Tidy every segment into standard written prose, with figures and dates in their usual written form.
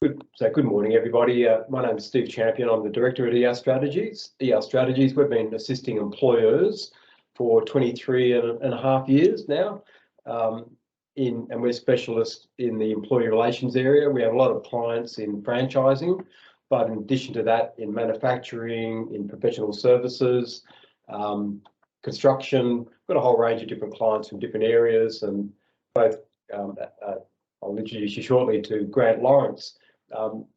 Good morning, everybody. My name is Steve Champion. I'm the Director at ER Strategies. ER Strategies, we've been assisting employers for 23 and a half years now, and we're specialists in the employee relations area. We have a lot of clients in franchising, but in addition to that, in manufacturing, in professional services, construction, we've got a whole range of different clients from different areas, and both, I'll introduce you shortly to Grant Lawrence.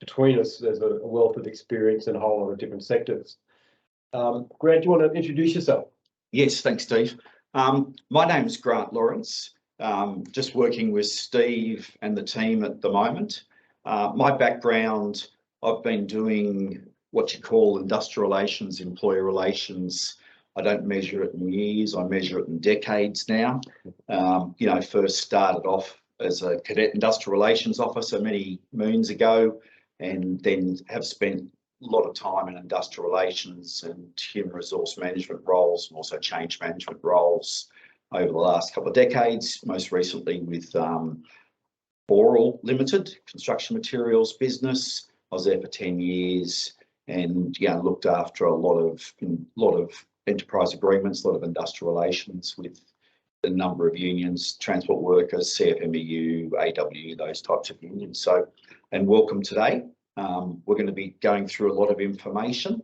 Between us, there's a wealth of experience in a whole lot of different sectors. Grant, do you want to introduce yourself? Yes, thanks, Steve. My name's Grant Lawrence, just working with Steve and the team at the moment. My background, I've been doing what you call industrial relations, employer relations. I don't measure it in years, I measure it in decades now. First started off as a cadet industrial relations officer many moons ago, and then have spent a lot of time in industrial relations and human resource management roles, and also change management roles over the last couple of decades, most recently with Boral Limited, construction materials business. I was there for 10 years and looked after a lot of enterprise agreements, a lot of industrial relations with a number of unions, transport workers, CFMEU, AW, those types of unions. So, and welcome today. We're going to be going through a lot of information.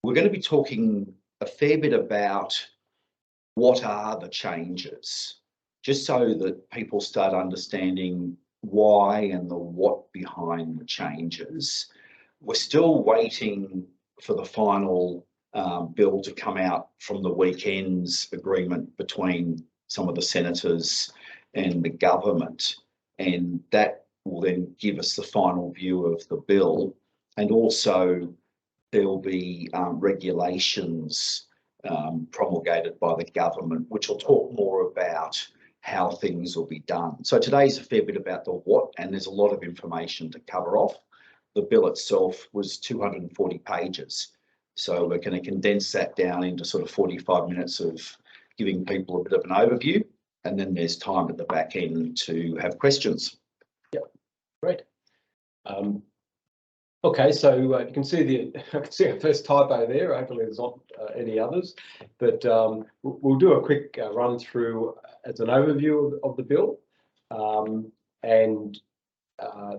We're going to be talking a fair bit about what are the changes, just so that people start understanding why and the what behind the changes. We're still waiting for the final bill to come out from the weekend's agreement between some of the senators and the government, and that will then give us the final view of the bill. And also there will be regulations promulgated by the government, which will talk more about how things will be done. So today's a fair bit about the what, and there's a lot of information to cover off. The bill itself was 240 pages. So we're going to condense that down into sort of 45 minutes of giving people a bit of an overview, and then there's time at the back end to have questions. Yep, great. Okay, so you can see I can see our first typo there. Hopefully there's not any others, but we'll do a quick run through as an overview of the bill, and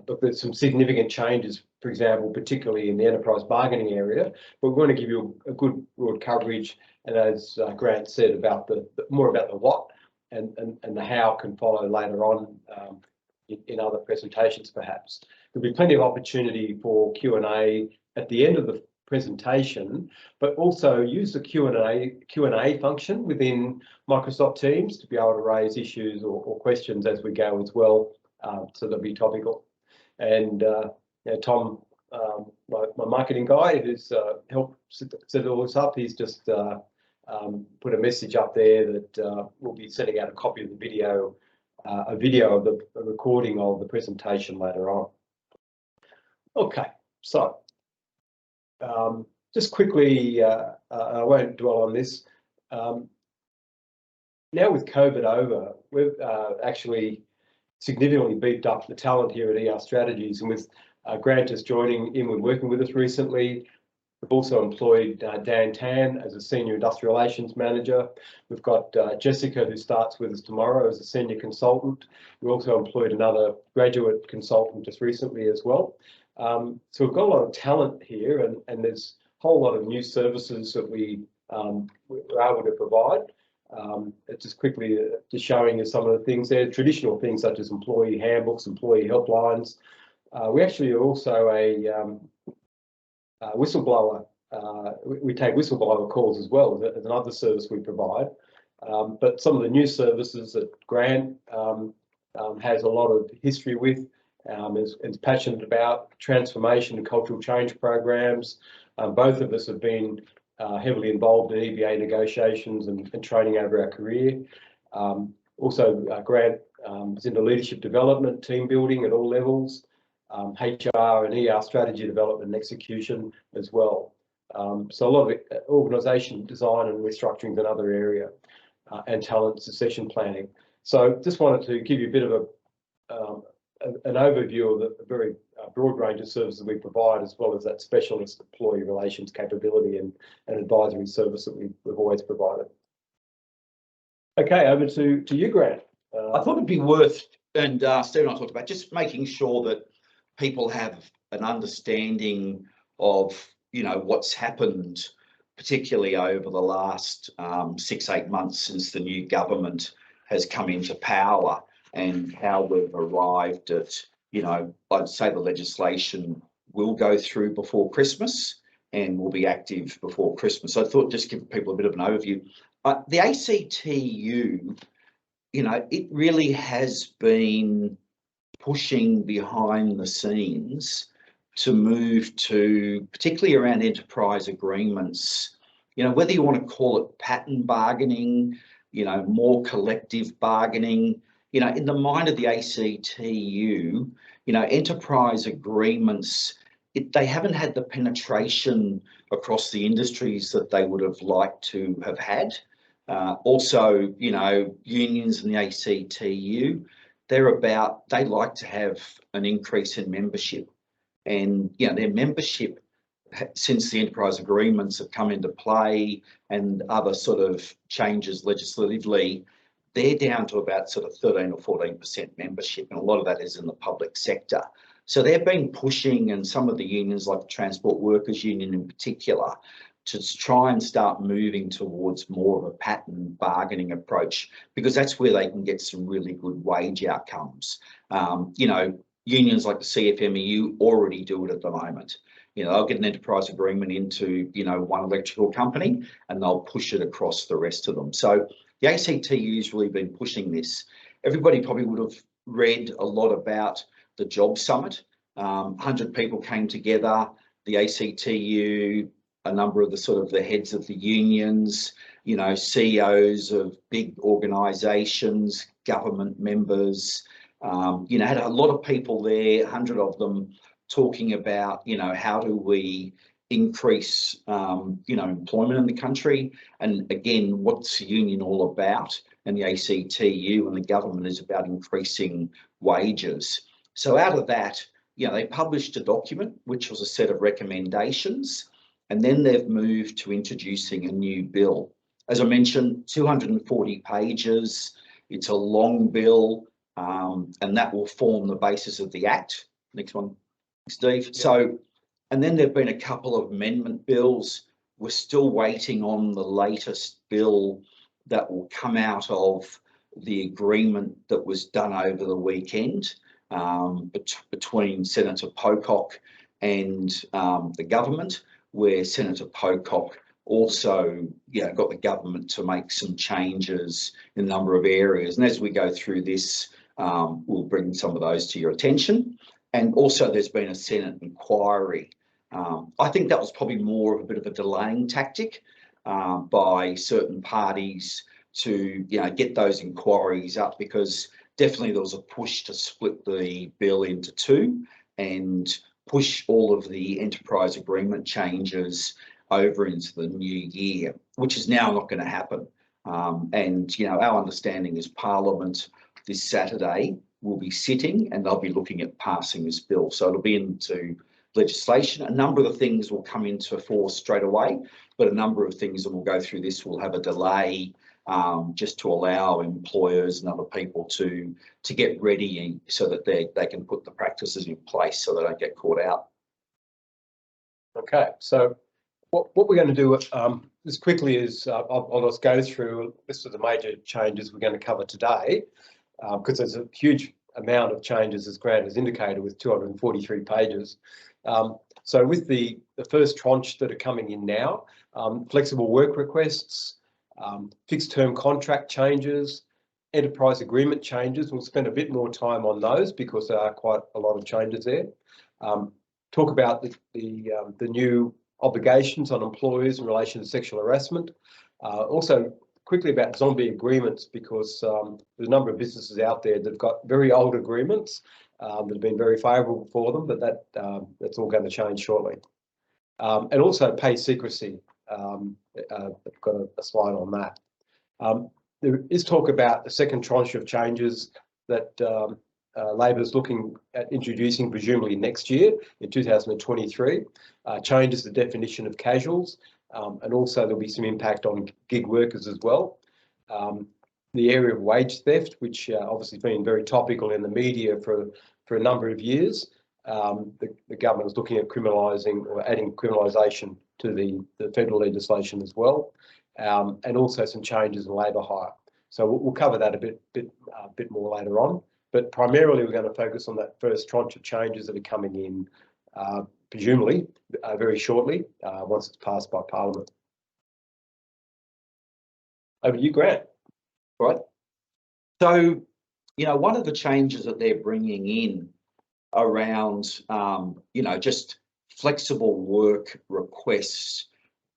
look, there's some significant changes, for example, particularly in the enterprise bargaining area, but we're going to give you a good broad coverage, and as Grant said, about more about the what and the how can follow later on in other presentations perhaps. There'll be plenty of opportunity for Q&A at the end of the presentation, but also use the Q&A function within Microsoft Teams to be able to raise issues or questions as we go as well, so they'll be topical. And Tom, my marketing guy, who's helped set all this up, he's just put a message up there that we'll be sending out a copy of the video, a recording of the presentation later on. Okay, so just quickly, I won't dwell on this. Now with COVID over, we've actually significantly beefed up the talent here at ER Strategies, and with Grant just joining in with working with us recently. We've also employed Dan Tan as a Senior Industrial Relations Manager. We've got Jessica, who starts with us tomorrow as a Senior Consultant. We also employed another graduate consultant just recently as well. So we've got a lot of talent here, and there's a whole lot of new services that we're able to provide. Just quickly just showing you some of the things there, traditional things such as employee handbooks, employee helplines. We actually are also a whistleblower. We take whistleblower calls as well as another service we provide. But some of the new services that Grant has a lot of history with, is passionate about, transformation and cultural change programs. Both of us have been heavily involved in EBA negotiations and training over our career. Also, Grant is into leadership development, team building at all levels, HR and ER strategy development and execution as well. So a lot of organisation design and restructuring is another area, and talent succession planning. So just wanted to give you a bit of an overview of the very broad range of services we provide, as well as that specialist employee relations capability and advisory service that we've always provided. Okay, over to you, Grant. I thought it'd be worth, and Steve and I talked about, just making sure that people have an understanding of, you know, what's happened, particularly over the last 6-8 months since the new government has come into power, and how we've arrived at, you know, I'd say the legislation will go through before Christmas and will be active before Christmas. So I thought just give people a bit of an overview. The ACTU, you know, it really has been pushing behind the scenes to move to, particularly around enterprise agreements, you know, whether you want to call it pattern bargaining, you know, more collective bargaining, you know, in the mind of the ACTU, you know, enterprise agreements, they haven't had the penetration across the industries that they would have liked to have had. Also, you know, unions in the ACTU, they like to have an increase in membership, and, you know, their membership, since the enterprise agreements have come into play and other sort of changes legislatively, they're down to about sort of 13 or 14% membership, and a lot of that is in the public sector. So they've been pushing, and some of the unions, like the Transport Workers Union in particular, to try and start moving towards more of a pattern bargaining approach, because that's where they can get some really good wage outcomes. You know, unions like the CFMEU already do it at the moment. You know, they'll get an enterprise agreement into, you know, one electrical company, and they'll push it across the rest of them. So the ACTU's really been pushing this. Everybody probably would have read a lot about the Job Summit. 100 people came together, the ACTU, a number of the sort of the heads of the unions, you know, CEOs of big organisations, government members, you know, had a lot of people there, 100 of them, talking about, you know, how do we increase, you know, employment in the country, and again, what's the union all about? And the ACTU and the government is about increasing wages. So out of that, you know, they published a document which was a set of recommendations, and then they've moved to introducing a new bill. As I mentioned, 240 pages. It's a long bill, and that will form the basis of the Act. Next one, Steve. Yeah. So, and then there've been a couple of amendment bills. We're still waiting on the latest bill that will come out of the agreement that was done over the weekend between Senator Pocock and the government, where Senator Pocock also, you know, got the government to make some changes in a number of areas. And as we go through this, we'll bring some of those to your attention. And also there's been a Senate inquiry. I think that was probably more of a bit of a delaying tactic by certain parties to, you know, get those inquiries up, because definitely there was a push to split the bill into two and push all of the enterprise agreement changes over into the new year, which is now not going to happen. And, you know, our understanding is Parliament this Saturday will be sitting and they'll be looking at passing this bill. So it'll be into legislation. A number of the things will come into force straight away, but a number of things that will go through this will have a delay, just to allow employers and other people to get ready so that they can put the practices in place so they don't get caught out. Okay, so what we're going to do as quickly is I'll just go through a list of the major changes we're going to cover today, because there's a huge amount of changes, as Grant has indicated, with 243 pages. So with the first tranche that are coming in now, flexible work requests, fixed term contract changes, enterprise agreement changes. We'll spend a bit more time on those because there are quite a lot of changes there. Talk about the new obligations on employers in relation to sexual harassment. Also quickly about zombie agreements, because there's a number of businesses out there that have got very old agreements that have been very favourable for them, but that's all going to change shortly. And also pay secrecy. I've got a slide on that. There is talk about the second tranche of changes that Labor's looking at introducing, presumably next year, in 2023, changes the definition of casuals, and also there'll be some impact on gig workers as well. The area of wage theft, which obviously has been very topical in the media for a number of years. The government is looking at criminalising or adding criminalisation to the federal legislation as well, and also some changes in labour hire. So we'll cover that a bit more later on. But primarily, we're going to focus on that first tranche of changes that are coming in, presumably very shortly, once it's passed by Parliament. Over to you, Grant. Right. So, one of the changes that they're bringing in around, just flexible work requests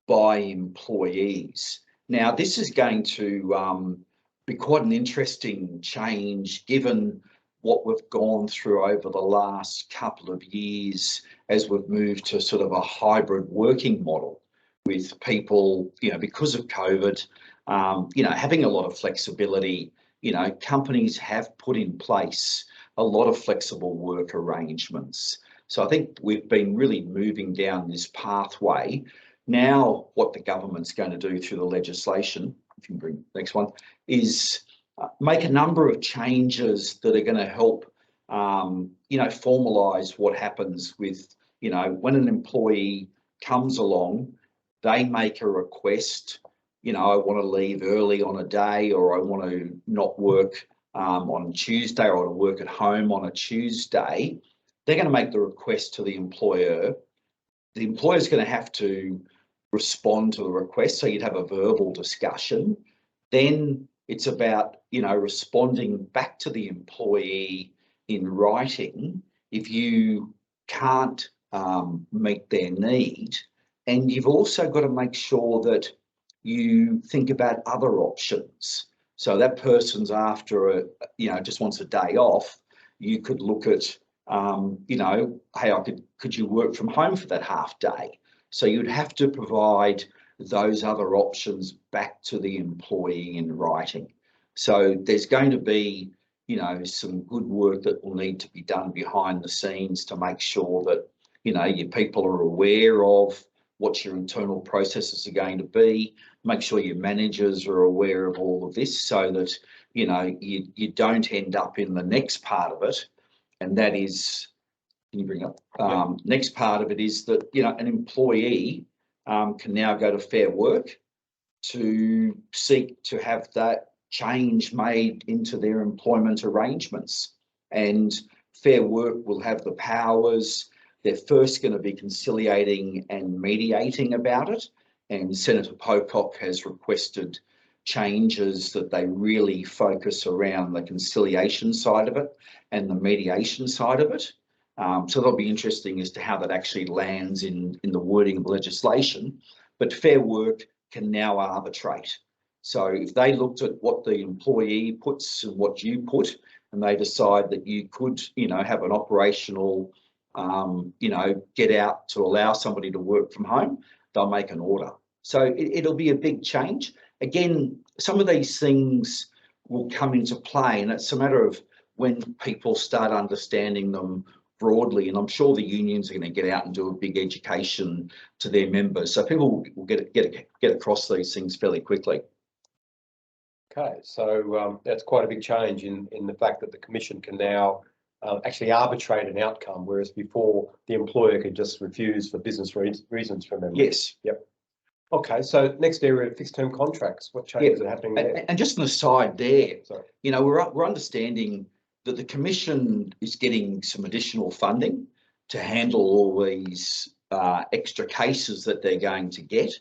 by employees. Now, this is going to be quite an interesting change given what we've gone through over the last couple of years as we've moved to sort of a hybrid working model with people, because of COVID, having a lot of flexibility. Companies have put in place a lot of flexible work arrangements. So I think we've been really moving down this pathway. Now, what the government's going to do through the legislation, if you can bring the next one, is make a number of changes that are going to help, formalise what happens with, when an employee comes along, they make a request, I want to leave early on a day, or I want to not work on Tuesday, or I want to work at home on a Tuesday. They're going to make the request to the employer. The employer's going to have to respond to the request, so you'd have a verbal discussion. Then it's about, responding back to the employee in writing if you can't meet their need. And you've also got to make sure that you think about other options. So that person's after just wants a day off. You could look at, hey, could you work from home for that half day? So you'd have to provide those other options back to the employee in writing. So there's going to be, some good work that will need to be done behind the scenes to make sure that, your people are aware of what your internal processes are going to be. Make sure your managers are aware of all of this so that, you don't end up in the next part of it. And that is, can you bring up, next part of it is that, an employee can now go to Fair Work to seek to have that change made into their employment arrangements. And Fair Work will have the powers. They're first going to be conciliating and mediating about it. And Senator Pocock has requested changes that they really focus around the conciliation side of it and the mediation side of it. So that'll be interesting as to how that actually lands in the wording of legislation. But Fair Work can now arbitrate. So if they looked at what the employee puts and what you put, and they decide that you could, have an operational, get out to allow somebody to work from home, they'll make an order. So it'll be a big change. Again, some of these things will come into play, and it's a matter of when people start understanding them broadly. And I'm sure the unions are going to get out and do a big education to their members, so people will get across these things fairly quickly. Okay, so that's quite a big change in the fact that the Commission can now actually arbitrate an outcome, whereas before the employer could just refuse for business reasons from them. Yes. Yep. Okay, so next area, fixed term contracts. What changes are happening there? And just an aside there, Sorry. We're understanding that the Commission is getting some additional funding to handle all these extra cases that they're going to get.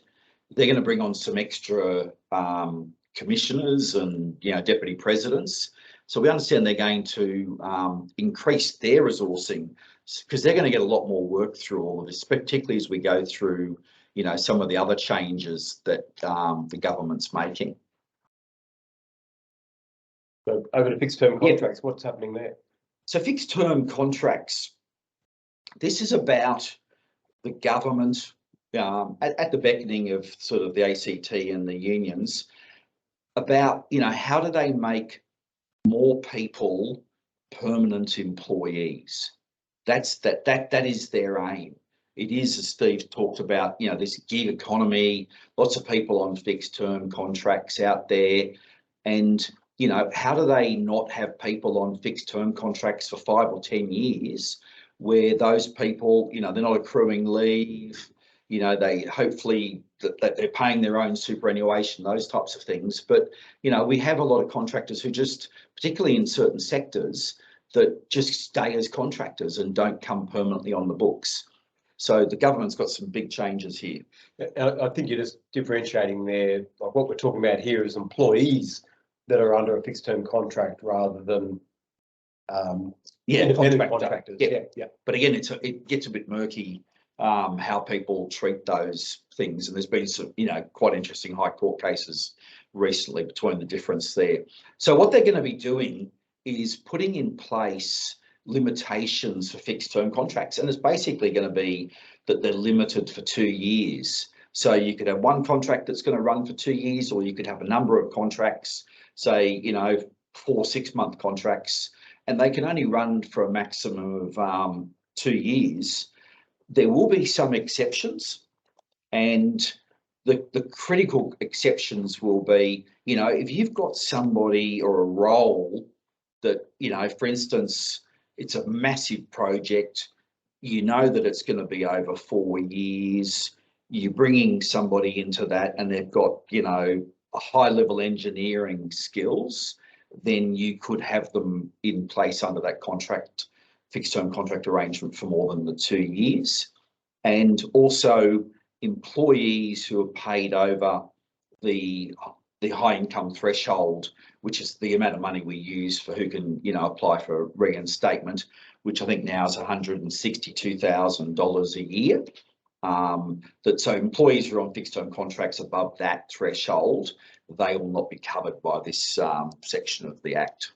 They're going to bring on some extra commissioners and deputy presidents. So we understand they're going to increase their resourcing because they're going to get a lot more work through all of this, particularly as we go through some of the other changes that the government's making. So over to fixed term contracts, what's happening there? So fixed term contracts, this is about the government at the beckoning of sort of the ACT and the unions about, how do they make more people permanent employees. That is their aim. It is, as Steve talked about, you know, this gig economy, lots of people on fixed term contracts out there. And, you know, how do they not have people on fixed term contracts for 5 or 10 years where those people, you know, they're not accruing leave, you know, they hopefully that they're paying their own superannuation, those types of things. But, you know, we have a lot of contractors who just, particularly in certain sectors, that just stay as contractors and don't come permanently on the books. So the government's got some big changes here. I think you're just differentiating there. Like what we're talking about here is employees that are under a fixed term contract rather than independent contractors. Yeah. But again, it gets a bit murky how people treat those things, and there's been some, you know, quite interesting High Court cases recently between the difference there. So what they're going to be doing is putting in place limitations for fixed term contracts, and it's basically going to be that they're limited for 2 years. So you could have one contract that's going to run for 2 years, or you could have a number of contracts, say, you know, 4 6-month contracts, and they can only run for a maximum of 2 years. There will be some exceptions, and the critical exceptions will be, you know, if you've got somebody or a role that, you know, for instance, it's a massive project, you know that it's going to be over 4 years, you're bringing somebody into that and they've got, you know, a high level engineering skills, then you could have them in place under that contract, fixed term contract arrangement for more than the 2 years. And also employees who are paid over the high income threshold, which is the amount of money we use for who can, you know, apply for reinstatement, which I think now is $162,000 a year. So employees who are on fixed term contracts above that threshold, they will not be covered by this section of the Act.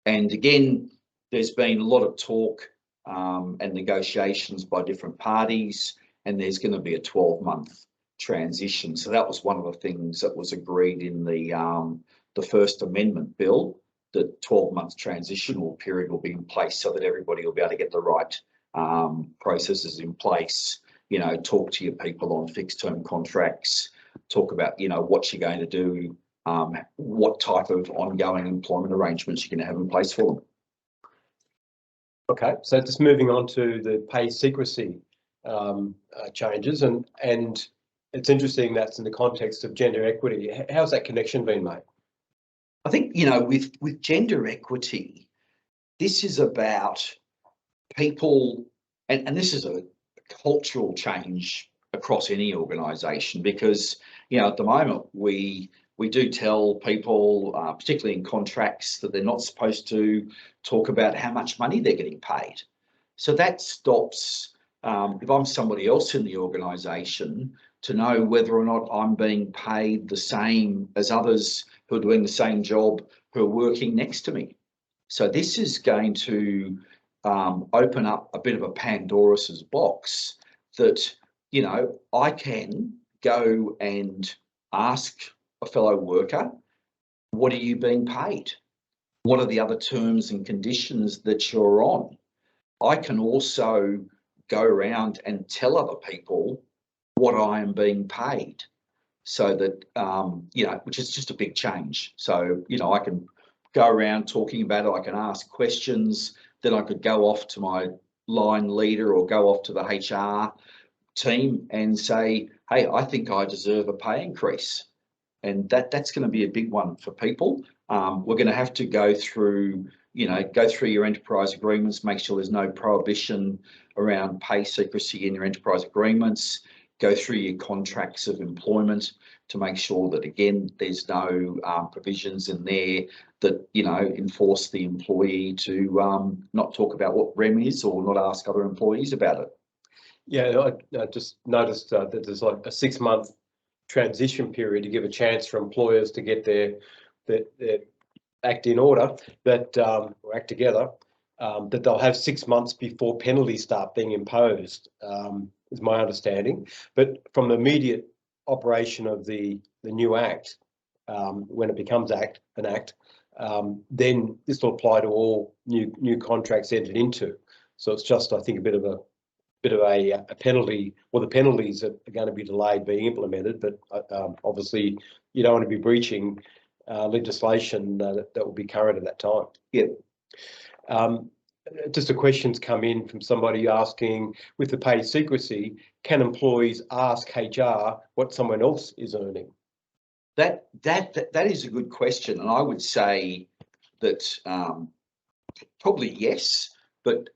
And again, there's been a lot of talk and negotiations by different parties, and there's going to be a 12-month transition. So that was one of the things that was agreed in the First Amendment bill, that 12-month transitional period will be in place so that everybody will be able to get the right processes in place. You know, talk to your people on fixed term contracts, talk about, you know, what you're going to do, what type of ongoing employment arrangements you're going to have in place for them. Okay, so just moving on to the pay secrecy changes, and it's interesting that's in the context of gender equity. How's that connection been made? I think, you know, with gender equity, this is about people, and this is a cultural change across any organisation, because, you know, at the moment we do tell people, particularly in contracts, that they're not supposed to talk about how much money they're getting paid. So that stops, if I'm somebody else in the organisation, to know whether or not I'm being paid the same as others who are doing the same job, who are working next to me. So this is going to open up a bit of a Pandora's box that, you know, I can go and ask a fellow worker, what are you being paid? What are the other terms and conditions that you're on? I can also go around and tell other people what I am being paid, so that, you know, which is just a big change. So, you know, I can go around talking about it, I can ask questions, then I could go off to my line leader or go off to the HR team and say, hey, I think I deserve a pay increase. And that's going to be a big one for people. We're going to have to go through, you know, your enterprise agreements, make sure there's no prohibition around pay secrecy in your enterprise agreements, go through your contracts of employment to make sure that, again, there's no provisions in there that, you know, enforce the employee to not talk about what REM is or not ask other employees about it. Yeah, I just noticed that there's like a 6-month transition period to give a chance for employers to get their act in order, that or act together, that they'll have 6 months before penalties start being imposed, is my understanding. But from the immediate operation of the new act, when it becomes an act, then this will apply to all new contracts entered into. So it's just, I think, a bit of a penalty, or the penalties are going to be delayed being implemented, but obviously you don't want to be breaching legislation that will be current at that time. Yeah. Just a question's come in from somebody asking, with the pay secrecy, can employees ask HR what someone else is earning? That is a good question, and I would say that probably yes, but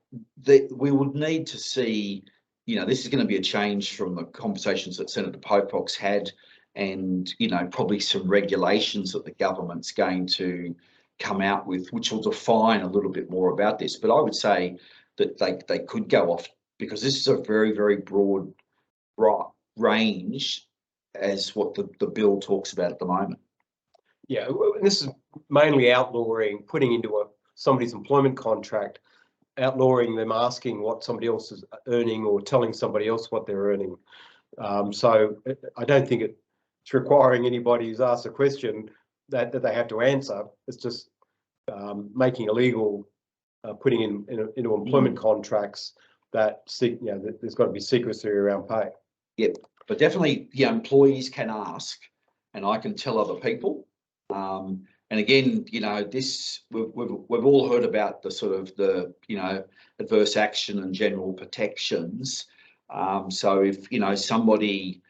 we would need to see, this is going to be a change from the conversations that Senator Pocock's had, and, probably some regulations that the government's going to come out with, which will define a little bit more about this. But I would say that they could go off, because this is a very, very broad range as what the bill talks about at the moment. Yeah, this is mainly outlawing, putting into somebody's employment contract, outlawing them asking what somebody else is earning or telling somebody else what they're earning. So I don't think it's requiring anybody who's asked a question that they have to answer. It's just making illegal, putting into employment contracts that there's got to be secrecy around pay. Yep, but definitely, employees can ask, and I can tell other people. And again, this we've all heard about the sort of the adverse action and general protections. So if somebody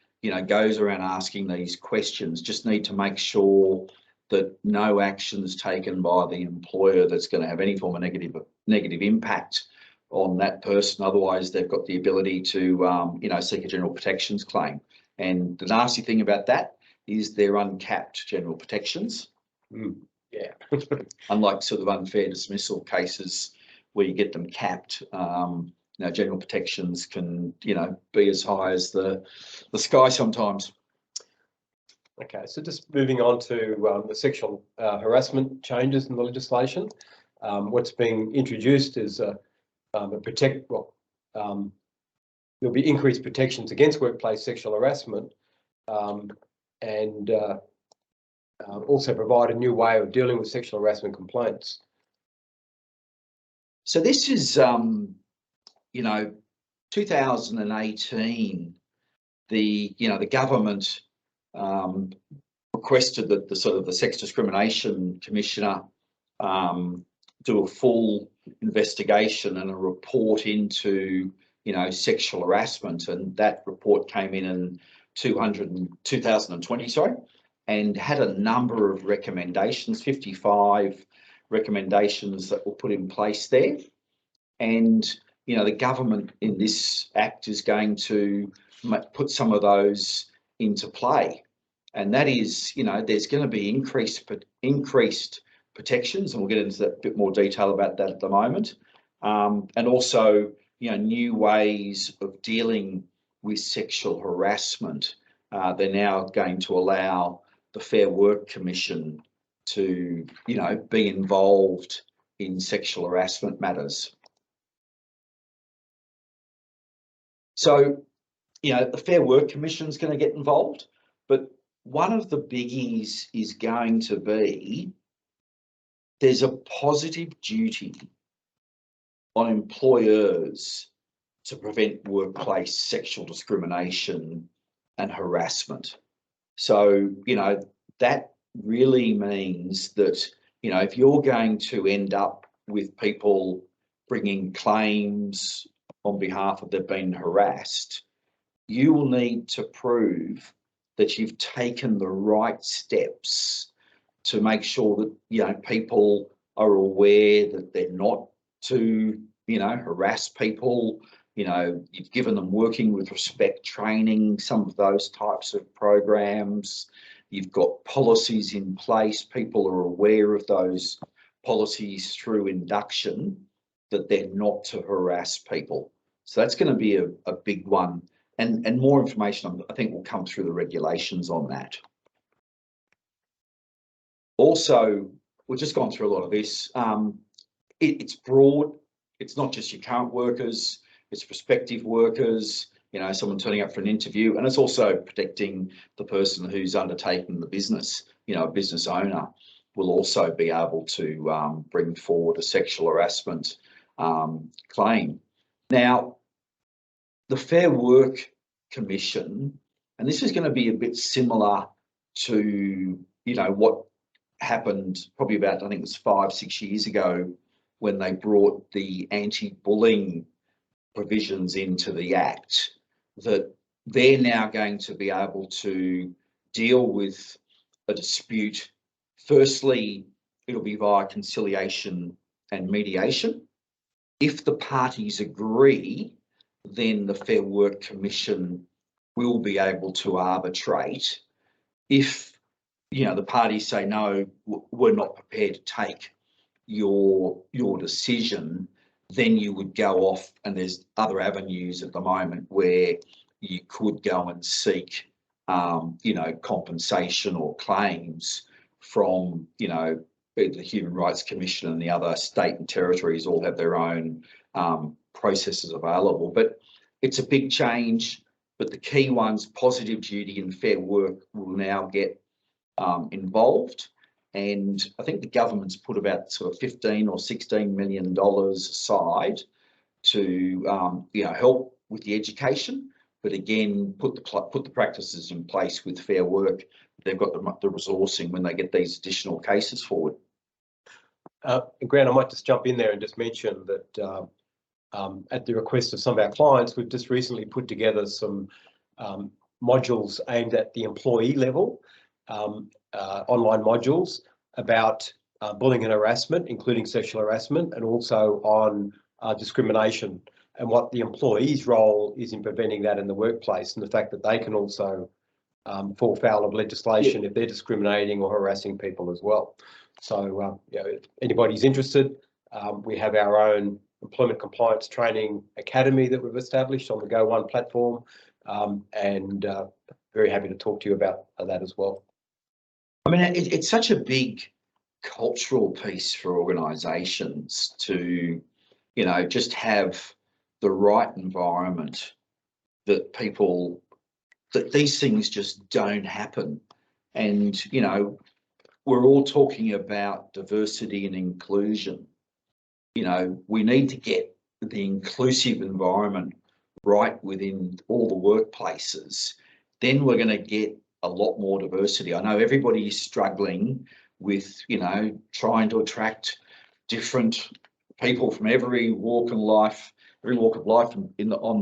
goes around asking these questions, just need to make sure that no action is taken by the employer that's going to have any form of negative impact on that person. Otherwise, they've got the ability to seek a general protections claim. And the nasty thing about that is they're uncapped general protections. Yeah. Unlike sort of unfair dismissal cases where you get them capped, general protections can, be as high as the sky sometimes. Okay, so just moving on to the sexual harassment changes in the legislation. What's being introduced is there'll be increased protections against workplace sexual harassment, and also provide a new way of dealing with sexual harassment complaints. So this is, 2018, the government requested that the Sex Discrimination Commissioner do a full investigation and a report into, sexual harassment, and that report came in 2020, and had a number of recommendations, 55 recommendations that were put in place there. And, the government in this act is going to put some of those into play. And that is, there's going to be increased protections, and we'll get into that a bit more detail about that at the moment. And also, new ways of dealing with sexual harassment. They're now going to allow the Fair Work Commission to, be involved in sexual harassment matters. So, the Fair Work Commission is going to get involved, but one of the biggies is going to be there's a positive duty on employers to prevent workplace sexual discrimination and harassment. So, that really means that, if you're going to end up with people bringing claims on behalf of they've been harassed, you will need to prove that you've taken the right steps to make sure that, people are aware that they're not to, harass people. You've given them working with respect training, some of those types of programs. You've got policies in place. People are aware of those policies through induction, that they're not to harass people. So that's going to be a big one. And more information, I think, will come through the regulations on that. Also, we've just gone through a lot of this. It's broad. It's not just your current workers, it's prospective workers, someone turning up for an interview, and it's also protecting the person who's undertaking the business, a business owner. will also be able to bring forward a sexual harassment claim. Now, the Fair Work Commission, and this is going to be a bit similar to, what happened probably about, I think it was 5-6 years ago, when they brought the anti-bullying provisions into the Act, that they're now going to be able to deal with a dispute. Firstly, it'll be via conciliation and mediation. If the parties agree, then the Fair Work Commission will be able to arbitrate. If, the parties say, no, we're not prepared to take your decision, then you would go off, and there's other avenues at the moment where you could go and seek, compensation or claims from, the Human Rights Commission, and the other state and territories all have their own processes available. But it's a big change, but the key ones, positive duty and fair work, will now get involved. And I think the government's put about sort of $15 or $16 million aside to help with the education, but again put the practices in place with Fair Work. They've got the resourcing when they get these additional cases forward. Grant, I might just jump in there and just mention that at the request of some of our clients, we've just recently put together some modules aimed at the employee level, online modules about bullying and harassment, including sexual harassment, and also on discrimination and what the employee's role is in preventing that in the workplace, and the fact that they can also fall foul of legislation if they're discriminating or harassing people as well. So, if anybody's interested, we have our own employment compliance training academy that we've established on the Go One platform, and very happy to talk to you about that as well. I mean, it's such a big cultural piece for organisations to, just have the right environment, that these things just don't happen. And, we're all talking about diversity and inclusion. We need to get the inclusive environment right within all the workplaces. Then we're going to get a lot more diversity. I know everybody is struggling with, trying to attract different people from every walk of life on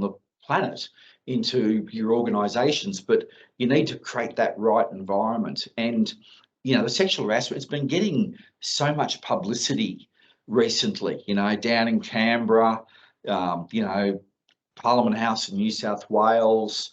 the planet into your organisations, but you need to create that right environment. And, the sexual harassment, it's been getting so much publicity recently, down in Canberra, Parliament House in New South Wales,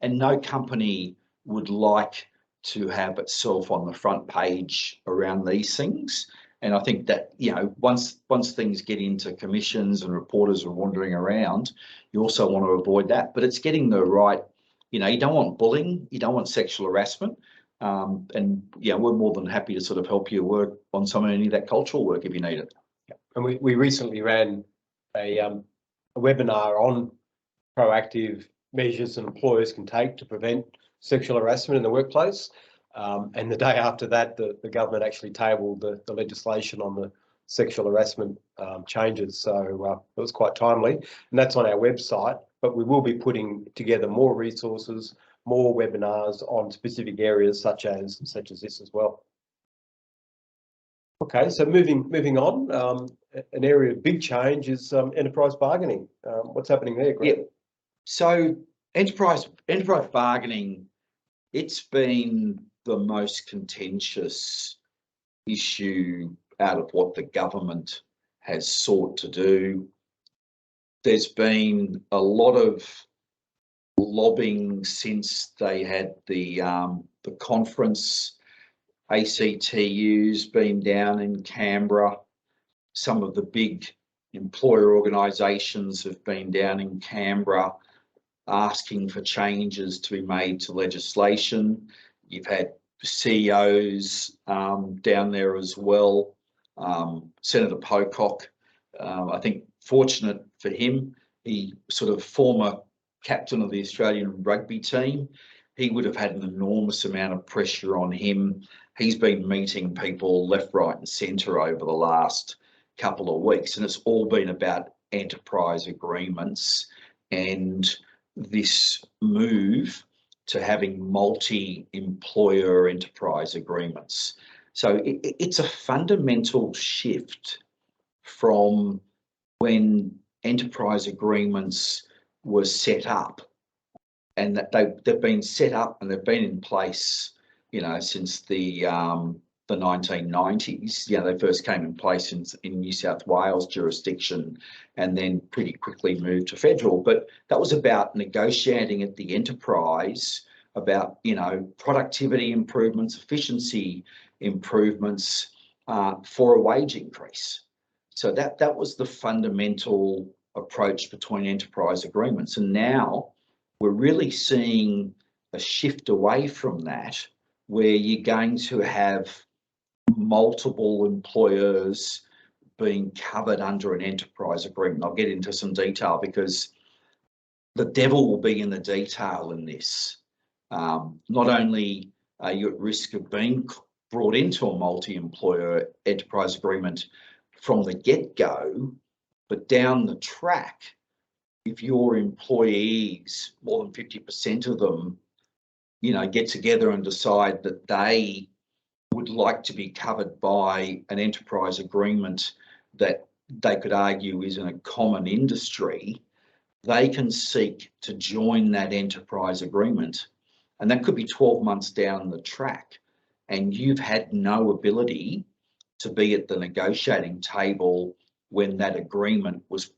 and no company would like to have itself on the front page around these things. And I think that, once things get into commissions and reporters are wandering around, you also want to avoid that. But it's getting the right, you don't want bullying, you don't want sexual harassment. And we're more than happy to sort of help you work on any of that cultural work if you need it. And we recently ran a webinar on proactive measures that employers can take to prevent sexual harassment in the workplace. And the day after that, the government actually tabled the legislation on the sexual harassment changes. So it was quite timely, and that's on our website. But we will be putting together more resources, more webinars on specific areas such as this as well. Okay, so moving on, an area of big change is enterprise bargaining. What's happening there, Greg? Yeah. So enterprise bargaining, it's been the most contentious issue out of what the government has sought to do. There's been a lot of lobbying since they had the conference. ACTU's been down in Canberra. Some of the big employer organisations have been down in Canberra asking for changes to be made to legislation. You've had CEOs down there as well. Senator Pocock, I think fortunate for him, he sort of former captain of the Australian rugby team. he would have had an enormous amount of pressure on him. He's been meeting people left, right and centre over the last couple of weeks, and it's all been about enterprise agreements and this move to having multi-employer enterprise agreements. So it's a fundamental shift from when enterprise agreements were set up, and that they've been set up and they've been in place, you know, since the 1990s. You know, they first came in place in New South Wales jurisdiction and then pretty quickly moved to federal. But that was about negotiating at the enterprise about, you know, productivity improvements, efficiency improvements for a wage increase. So that was the fundamental approach between enterprise agreements. And now we're really seeing a shift away from that, where you're going to have multiple employers being covered under an enterprise agreement. I'll get into some detail because the devil will be in the detail in this. Not only are you at risk of being brought into a multi-employer enterprise agreement from the get-go, but down the track, if your employees, more than 50% of them, you know, get together and decide that they would like to be covered by an enterprise agreement that they could argue is in a common industry, they can seek to join that enterprise agreement. And that could be 12 months down the track, and you've had no ability to be at the negotiating table when that agreement was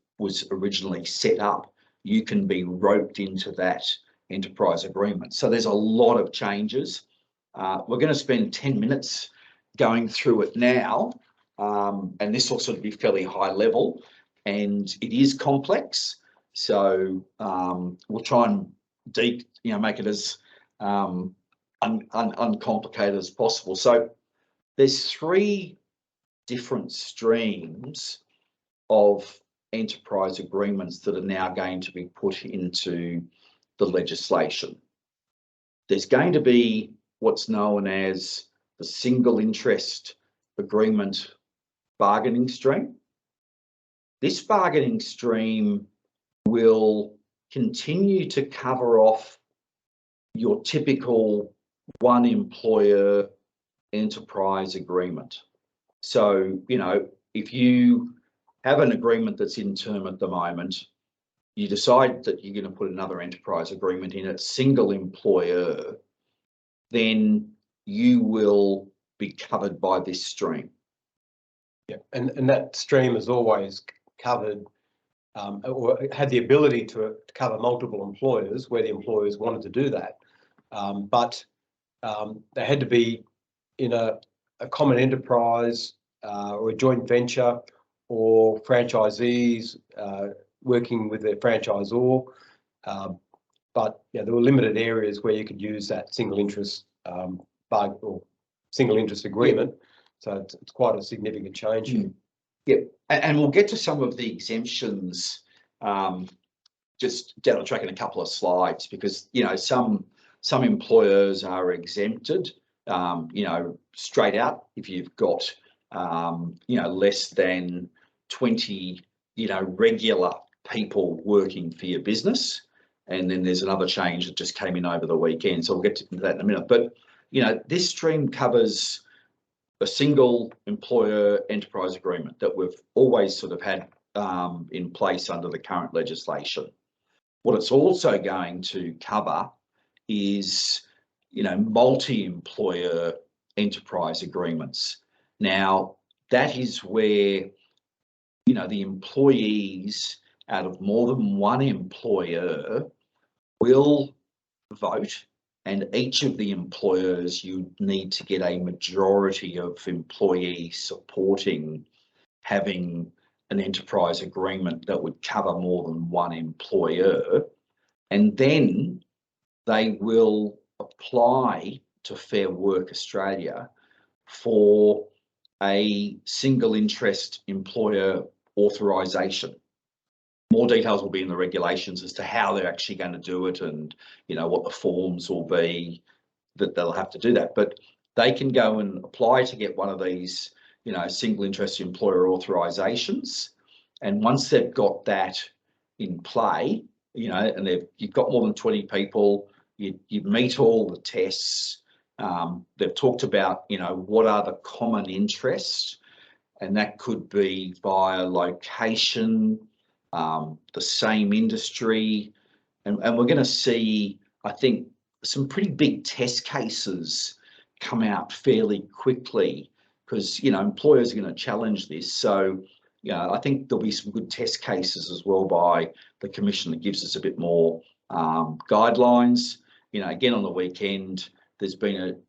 originally set up. You can be roped into that enterprise agreement. So there's a lot of changes. We're going to spend 10 minutes going through it now, and this will sort of be fairly high level, and it is complex. So we'll try and make it as uncomplicated as possible. So there's three different streams of enterprise agreements that are now going to be put into the legislation. There's going to be what's known as the single interest agreement bargaining stream. This bargaining stream will continue to cover off your typical one employer enterprise agreement. So, you know, if you have an agreement that's in term at the moment, you decide that you're going to put another enterprise agreement in at single employer, then you will be covered by this stream. Yeah, and that stream is always covered or had the ability to cover multiple employers where the employers wanted to do that. But they had to be in a common enterprise or a joint venture, or franchisees working with their franchisor. But yeah, there were limited areas where you could use that single interest or single interest agreement. So it's quite a significant change here. Yeah, and we'll get to some of the exemptions just down the track in a couple of slides, because, you know, some employers are exempted, you know, straight out if you've got, you know, less than 20, you know, regular people working for your business. And then there's another change that just came in over the weekend. So we'll get to that in a minute. But, you know, this stream covers a single employer enterprise agreement that we've always sort of had in place under the current legislation. What it's also going to cover is, you know, multi-employer enterprise agreements. Now, that is where, you know, the employees out of more than one employer will vote, and each of the employers, you need to get a majority of employees supporting having an enterprise agreement that would cover more than one employer. And then they will apply to Fair Work Australia for a single interest employer authorisation. more details will be in the regulations as to how they're actually going to do it, and what the forms will be that they'll have to do that. But they can go and apply to get one of these, single interest employer authorisations, and once they've got that in play, and you've got more than 20 people, you meet all the tests. They've talked about, what are the common interests, and that could be via location, the same industry, and we're going to see, I think, some pretty big test cases come out fairly quickly, because employers are going to challenge this. So I think there'll be some good test cases as well by the Commission that gives us a bit more guidelines. Again, on the weekend, there's been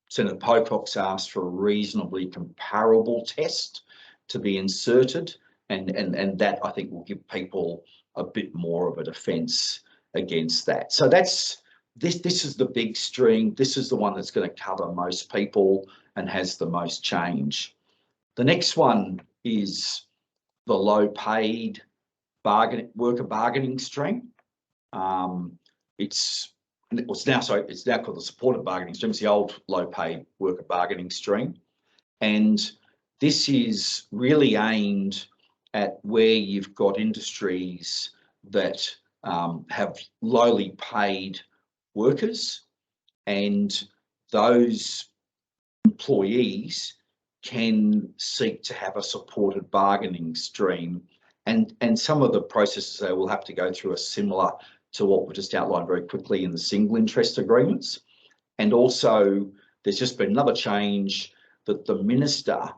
Senator Pocock's asked for a reasonably comparable test to be inserted, and that, I think, will give people a bit more of a defence against that. So this is the big stream. This is the one that's going to cover most people and has the most change. The next one is the low paid worker bargaining stream. It's now called the supported bargaining stream. It's the old low paid worker bargaining stream. And this is really aimed at where you've got industries that have lowly paid workers, and those employees can seek to have a supported bargaining stream, and some of the processes they will have to go through are similar to what we just outlined very quickly in the single interest agreements. And also, there's just been another change that the minister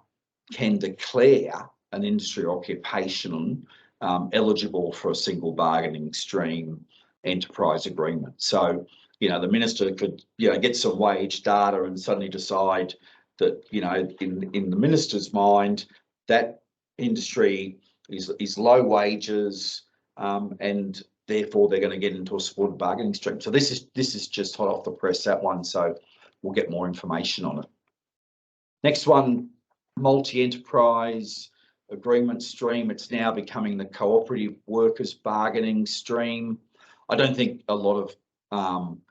can declare an industry occupation eligible for a single bargaining stream enterprise agreement. So, the minister could, get some wage data and suddenly decide that, in the minister's mind, that industry is low wages, and therefore they're going to get into a supported bargaining stream. So this is just hot off the press, that one. So we'll get more information on it. Next one, multi-enterprise agreement stream. It's now becoming the cooperative workers bargaining stream. I don't think a lot of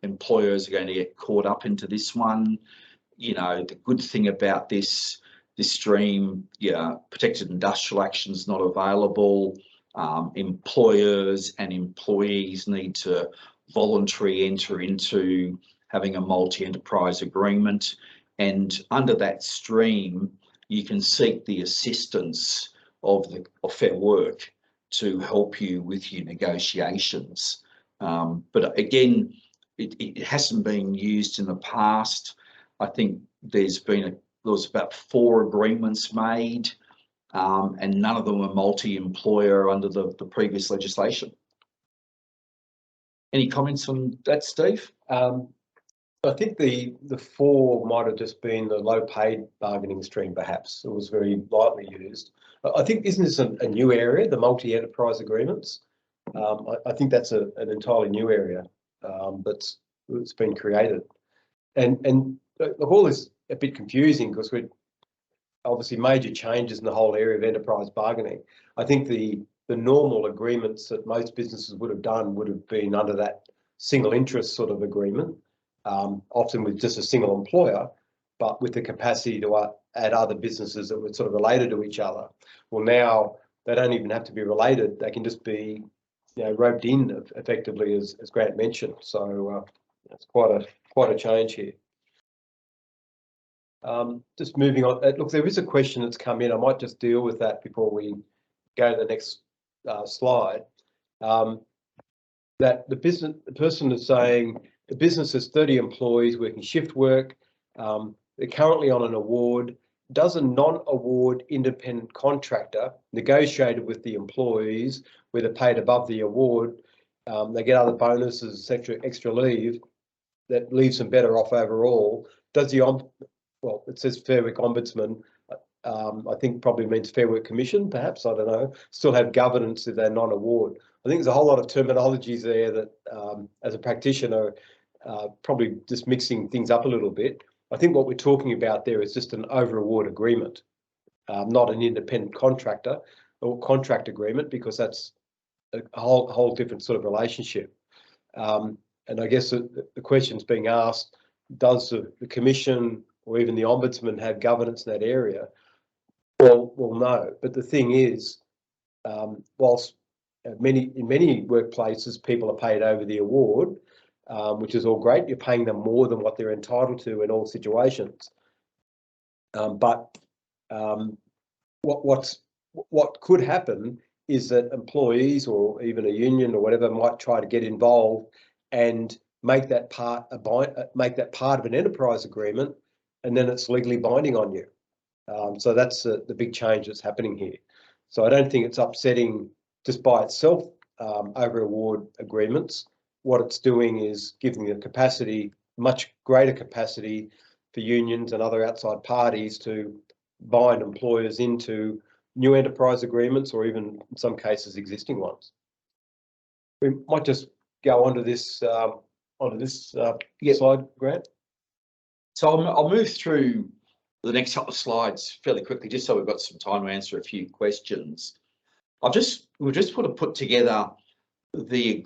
employers are going to get caught up into this one. The good thing about this stream, protected industrial action is not available. Employers and employees need to voluntarily enter into having a multi-enterprise agreement, and under that stream you can seek the assistance of Fair Work to help you with your negotiations. But again, it hasn't been used in the past. I think there was about 4 agreements made, and none of them were multi-employer under the previous legislation. Any comments on that, Steve? I think the 4 might have just been the low paid bargaining stream, perhaps. It was very lightly used. I think, isn't this a new area, the multi-enterprise agreements? I think that's an entirely new area that's been created. And all is a bit confusing because we're obviously major changes in the whole area of enterprise bargaining. I think the normal agreements that most businesses would have done would have been under that single interest sort of agreement, often with just a single employer, but with the capacity to add other businesses that were sort of related to each other. Well, now they don't even have to be related. They can just be, roped in effectively, as Grant mentioned. So it's quite a change here. Just moving on. Look, there is a question that's come in. I might just deal with that before we go to the next slide. That the person is saying the business has 30 employees working shift work. They're currently on an award. Does a non-award independent contractor negotiated with the employees where they're paid above the award, they get other bonuses, extra leave, that leaves them better off overall? Does the well, it says Fair Work Ombudsman, I think probably means Fair Work Commission, perhaps, I don't know, still have governance if they're non-award? I think there's a whole lot of terminologies there that, as a practitioner, probably just mixing things up a little bit. I think what we're talking about there is just an over-award agreement, not an independent contractor or contract agreement, because that's a whole different sort of relationship. And I guess the question's being asked, does the Commission or even the Ombudsman have governance in that area? Well, no. But the thing is, whilst in many workplaces people are paid over the award, which is all great, you're paying them more than what they're entitled to in all situations. But what could happen is that employees or even a union or whatever might try to get involved and make that part of an enterprise agreement, and then it's legally binding on you. So that's the big change that's happening here. So I don't think it's upsetting just by itself over award agreements. What it's doing is giving the capacity, much greater capacity for unions and other outside parties to bind employers into new enterprise agreements or even in some cases existing ones. We might just go onto this slide, Grant. So I'll move through the next couple of slides fairly quickly, just so we've got some time to answer a few questions. We've just put together the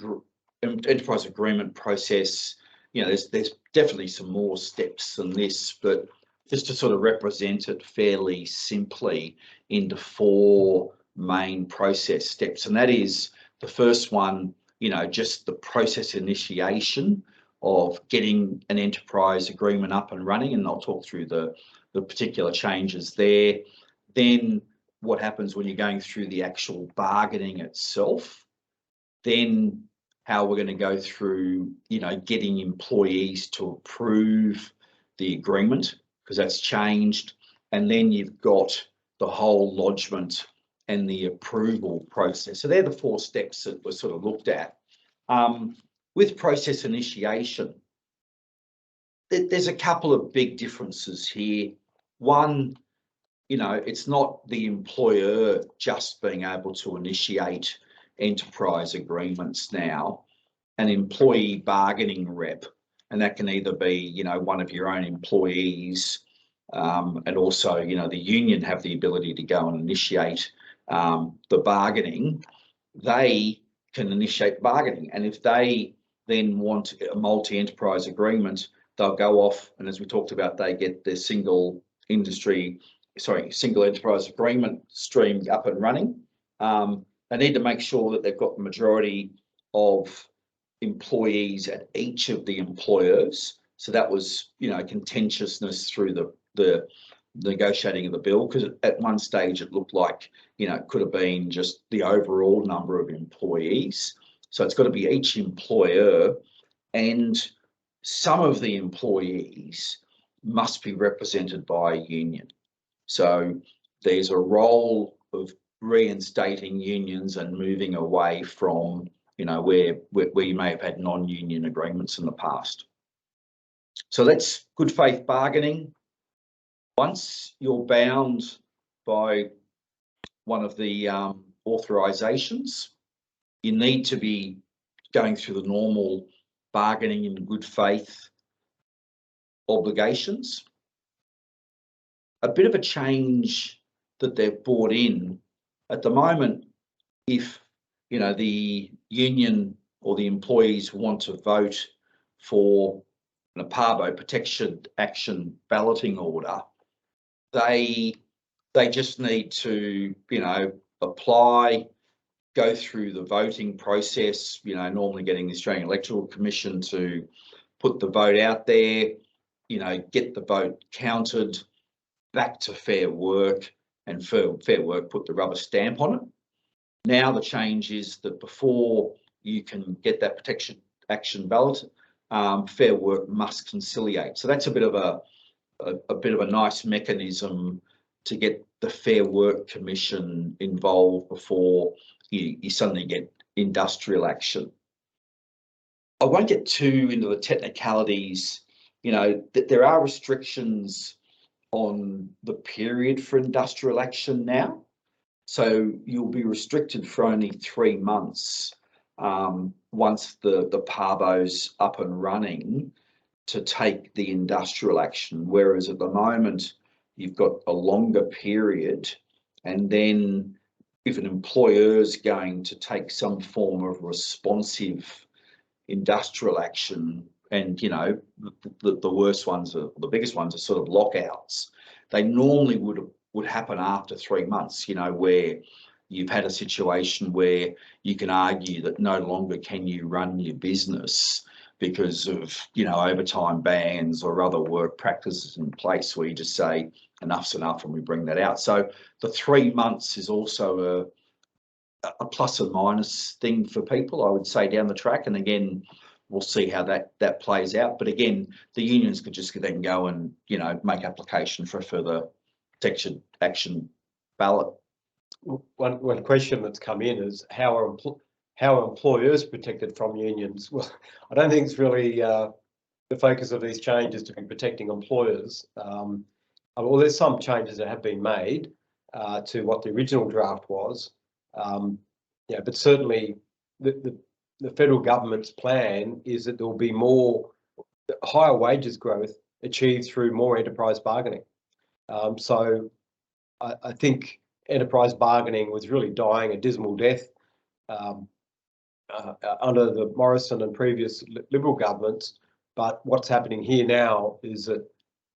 enterprise agreement process. You know, there's definitely some more steps than this, but just to sort of represent it fairly simply into 4 main process steps. And that is the first one, you know, just the process initiation of getting an enterprise agreement up and running, and I'll talk through the particular changes there. Then what happens when you're going through the actual bargaining itself, then how we're going to go through, you know, getting employees to approve the agreement, because that's changed, and then you've got the whole lodgement and the approval process. So they're the 4 steps that were sort of looked at. With process initiation, there's a couple of big differences here. One, you know, it's not the employer just being able to initiate enterprise agreements now. An employee bargaining rep, and that can either be, you know, one of your own employees, and also, you know, the union have the ability to go and initiate the bargaining. They can initiate bargaining, and if they then want a multi-enterprise agreement, they'll go off, and as we talked about, they get their single enterprise agreement stream up and running. They need to make sure that they've got the majority of employees at each of the employers. So that was, you know, contentiousness through the negotiating of the bill, because at one stage it looked like, you know, it could have been just the overall number of employees. So it's got to be each employer, and some of the employees must be represented by a union. So there's a role of reinstating unions and moving away from, you know, where you may have had non-union agreements in the past. So that's good faith bargaining. Once you're bound by one of the authorisations, you need to be going through the normal bargaining in good faith obligations. A bit of a change that they've brought in at the moment, if, you know, the union or the employees want to vote for an PARBO protection action balloting order, they just need to, you know, apply, go through the voting process, you know, normally getting the Australian Electoral Commission to put the vote out there, you know, get the vote counted, back to Fair Work, and Fair Work put the rubber stamp on it. Now the change is that before you can get that protection action ballot, Fair Work must conciliate. So that's a bit of a nice mechanism to get the Fair Work Commission involved before you suddenly get industrial action. I won't get too into the technicalities. You know, there are restrictions on the period for industrial action now. So you'll be restricted for only 3 months once the PARBO's up and running to take the industrial action, whereas at the moment you've got a longer period, and then if an employer is going to take some form of responsive industrial action, and you know, the worst ones are, the biggest ones are sort of lockouts. They normally would happen after 3 months, you know, where you've had a situation where you can argue that no longer can you run your business because of, you know, overtime bans or other work practices in place, where you just say enough's enough and we bring that out. So the 3 months is also a plus and minus thing for people, I would say, down the track. And again, we'll see how that plays out. But again, the unions could just then go and, you know, make application for a further protection action ballot. One question that's come in is how are employers protected from unions? Well, I don't think it's really the focus of these changes to be protecting employers. Well, there's some changes that have been made to what the original draft was. Yeah, but certainly the federal government's plan is that there will be more higher wages growth achieved through more enterprise bargaining. So I think enterprise bargaining was really dying a dismal death under the Morrison and previous Liberal governments. But what's happening here now is that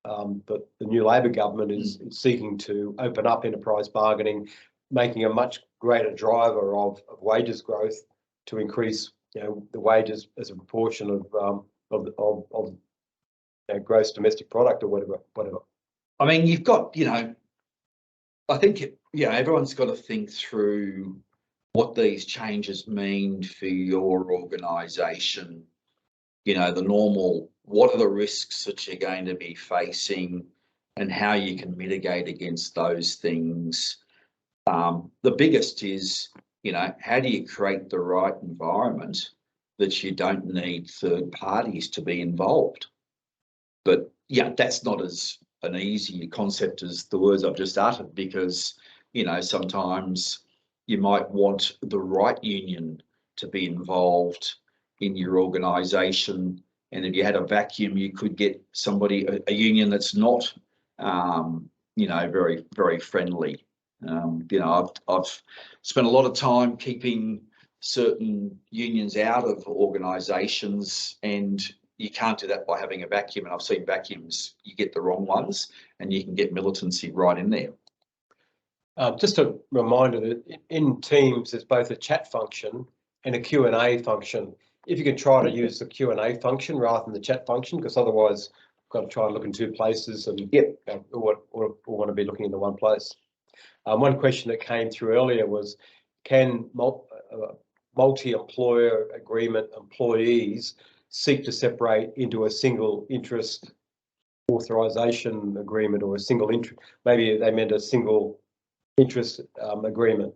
the new Labor government is seeking to open up enterprise bargaining, making a much greater driver of wages growth to increase, you know, the wages as a proportion of gross domestic product or whatever. I mean, you've got, you know, I think, yeah, everyone's got to think through what these changes mean for your organisation. You know, the normal, what are the risks that you're going to be facing and how you can mitigate against those things. The biggest is, you know, how do you create the right environment that you don't need third parties to be involved? But yeah, that's not as an easy concept as the words I've just uttered, because, you know, sometimes you might want the right union to be involved in your organisation, and if you had a vacuum, you could get somebody, a union that's not, you know, very, very friendly. You know, I've spent a lot of time keeping certain unions out of organisations, and you can't do that by having a vacuum. And I've seen vacuums, you get the wrong ones and you can get militancy right in there. Just a reminder that in Teams, there's both a chat function and a Q&A function. If you can try to use the Q&A function rather than the chat function, because otherwise you've got to try and look in two places and or want to be looking in the one place. One question that came through earlier was, can multi-employer agreement employees seek to separate into a single interest authorisation agreement or a single interest? Maybe they meant a single interest agreement.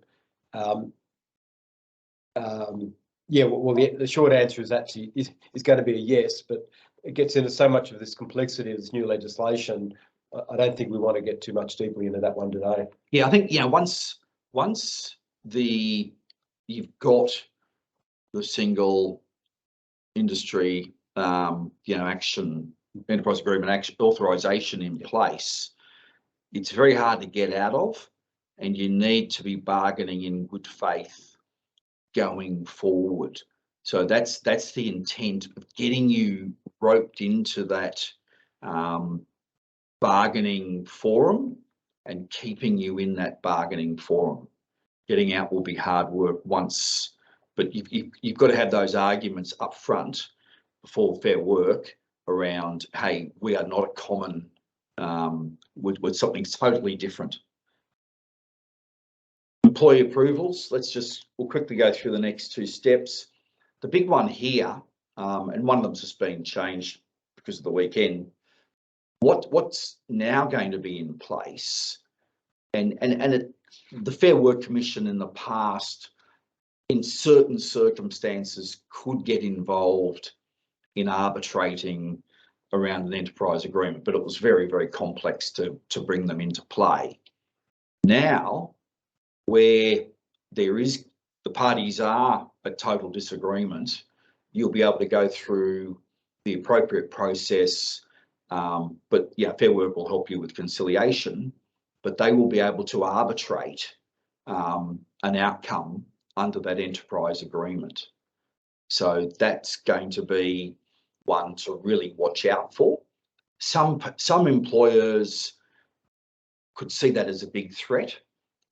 Yeah, well, the short answer is actually is going to be a yes, but it gets into so much of this complexity of this new legislation. I don't think we want to get too much deeply into that one today. Yeah, I think, you know, once you've got the single industry, you know, action, enterprise agreement action authorisation in place, it's very hard to get out of, and you need to be bargaining in good faith going forward. So that's the intent of getting you roped into that bargaining forum and keeping you in that bargaining forum. Getting out will be hard work once, but you've got to have those arguments up front before Fair Work around, hey, we are not a common with something totally different. Employee approvals, we'll quickly go through the next two steps. The big one here, and one of them's just been changed because of the weekend, what's now going to be in place, the Fair Work Commission in the past, in certain circumstances, could get involved in arbitrating around an enterprise agreement, but it was very, very complex to bring them into play. Now, where the parties are at total disagreement, you'll be able to go through the appropriate process. But yeah, Fair Work will help you with conciliation, but they will be able to arbitrate an outcome under that enterprise agreement. So that's going to be one to really watch out for. Some employers could see that as a big threat.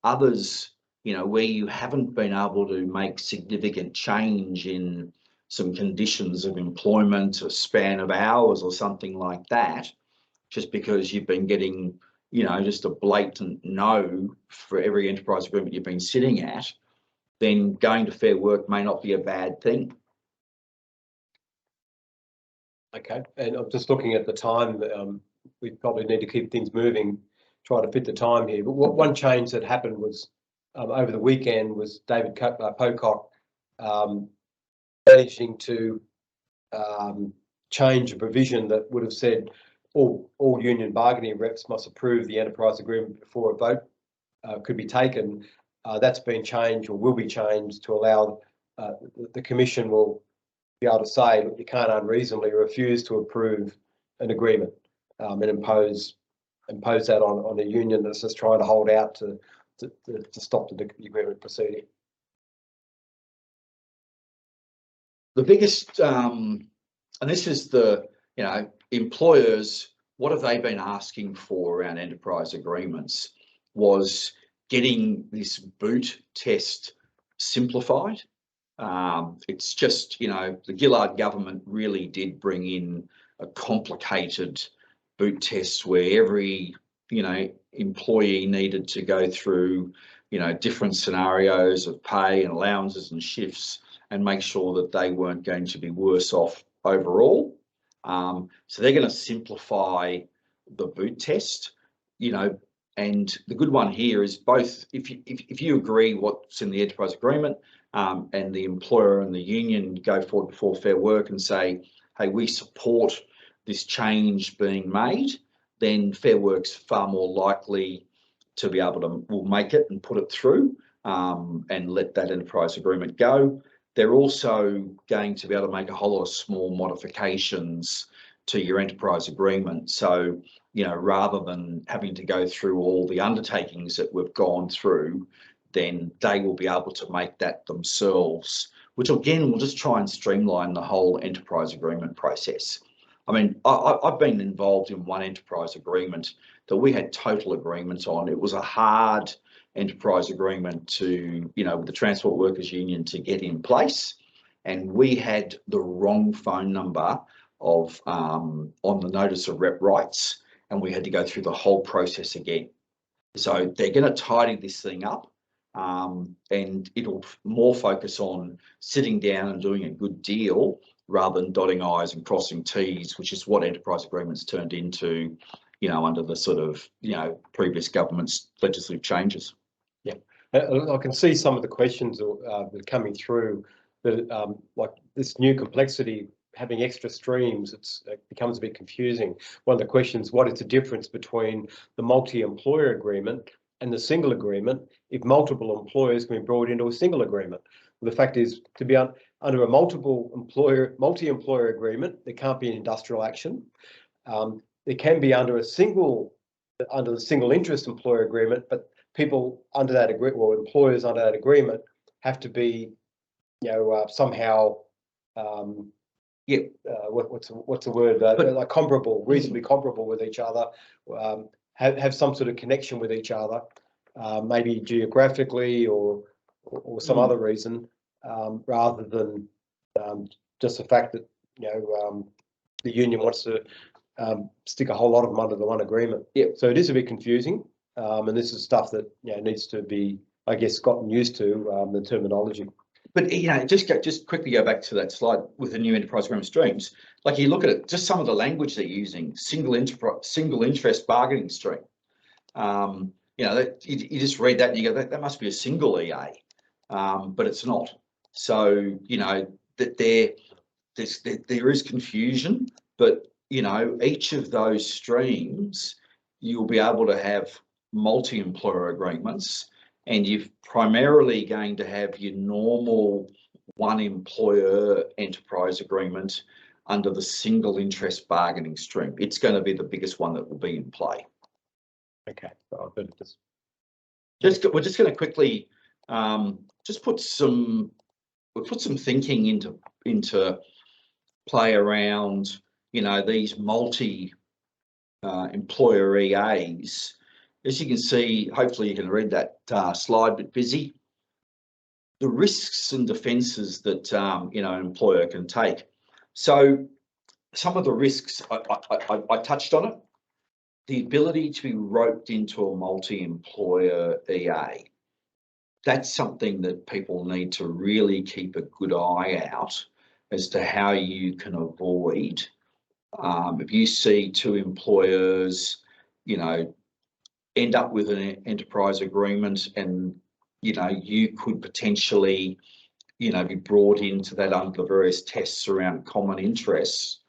Others, where you haven't been able to make significant change in some conditions of employment, a span of hours or something like that, just because you've been getting, just a blatant no for every enterprise agreement you've been sitting at, then going to Fair Work may not be a bad thing. Okay, and I'm just looking at the time. We probably need to keep things moving, try to fit the time here. But one change that happened was over the weekend was David Pocock managing to change a provision that would have said all union bargaining reps must approve the enterprise agreement before a vote could be taken. That's been changed or will be changed to allow the Commission will be able to say that you can't unreasonably refuse to approve an agreement and impose that on a union that's just trying to hold out to stop the agreement proceeding. The biggest, and this is the, employers, what have they been asking for around enterprise agreements was getting this boot test simplified. It's just, the Gillard government really did bring in a complicated boot test where every, employee needed to go through, different scenarios of pay and allowances and shifts and make sure that they weren't going to be worse off overall. So they're going to simplify the boot test, and the good one here is both, if you agree what's in the enterprise agreement, and the employer and the union go forward before Fair Work and say, hey, we support this change being made, then Fair Work's far more likely to be able to will make it and put it through and let that enterprise agreement go. They're also going to be able to make a whole lot of small modifications to your enterprise agreement. So, rather than having to go through all the undertakings that we've gone through, then they will be able to make that themselves, which again will just try and streamline the whole enterprise agreement process. I mean, I've been involved in one enterprise agreement that we had total agreement on. It was a hard enterprise agreement to, with the Transport Workers Union to get in place. And we had the wrong phone number of on the notice of rep rights, and we had to go through the whole process again. So they're going to tidy this thing up. And it'll more focus on sitting down and doing a good deal rather than dotting I's and crossing T's, which is what enterprise agreements turned into, under the sort of, previous government's legislative changes. Yeah, I can see some of the questions that are coming through that like this new complexity, having extra streams, it becomes a bit confusing. One of the questions, what is the difference between the multi-employer agreement and the single agreement if multiple employers can be brought into a single agreement? Well, the fact is, to be under a multi-employer agreement, there can't be an industrial action. There can be under the single interest employer agreement, but people under that agreement, or employers under that agreement, have to be, somehow, what's the word? Like comparable, reasonably comparable with each other. Have some sort of connection with each other, maybe geographically or some other reason, rather than just the fact that the union wants to stick a whole lot of them under the one agreement. Yeah. So it is a bit confusing, and this is stuff that needs to be, I guess, gotten used to, the terminology. But just quickly go back to that slide with the new enterprise agreement streams. Like you look at it, just some of the language they're using: single interest bargaining stream. You just read that and you go, that must be a single EA, but it's not. So that there is confusion, but each of those streams you'll be able to have multi-employer agreements. And you're primarily going to have your normal one employer enterprise agreement under the single interest bargaining stream. It's going to be the biggest one that will be in play. Okay, so we're just going to quickly just put some thinking into play around, you know, these multi employer EAs. As you can see, hopefully you can read that slide, but busy. The risks and defences that you know, an employer can take. So some of the risks I touched on it. The ability to be roped into a multi-employer EA. That's something that people need to really keep a good eye out as to how you can avoid. If you see two employers, you know, end up with an enterprise agreement, and you know, you could potentially, you know, be brought into that under the various tests around common interests.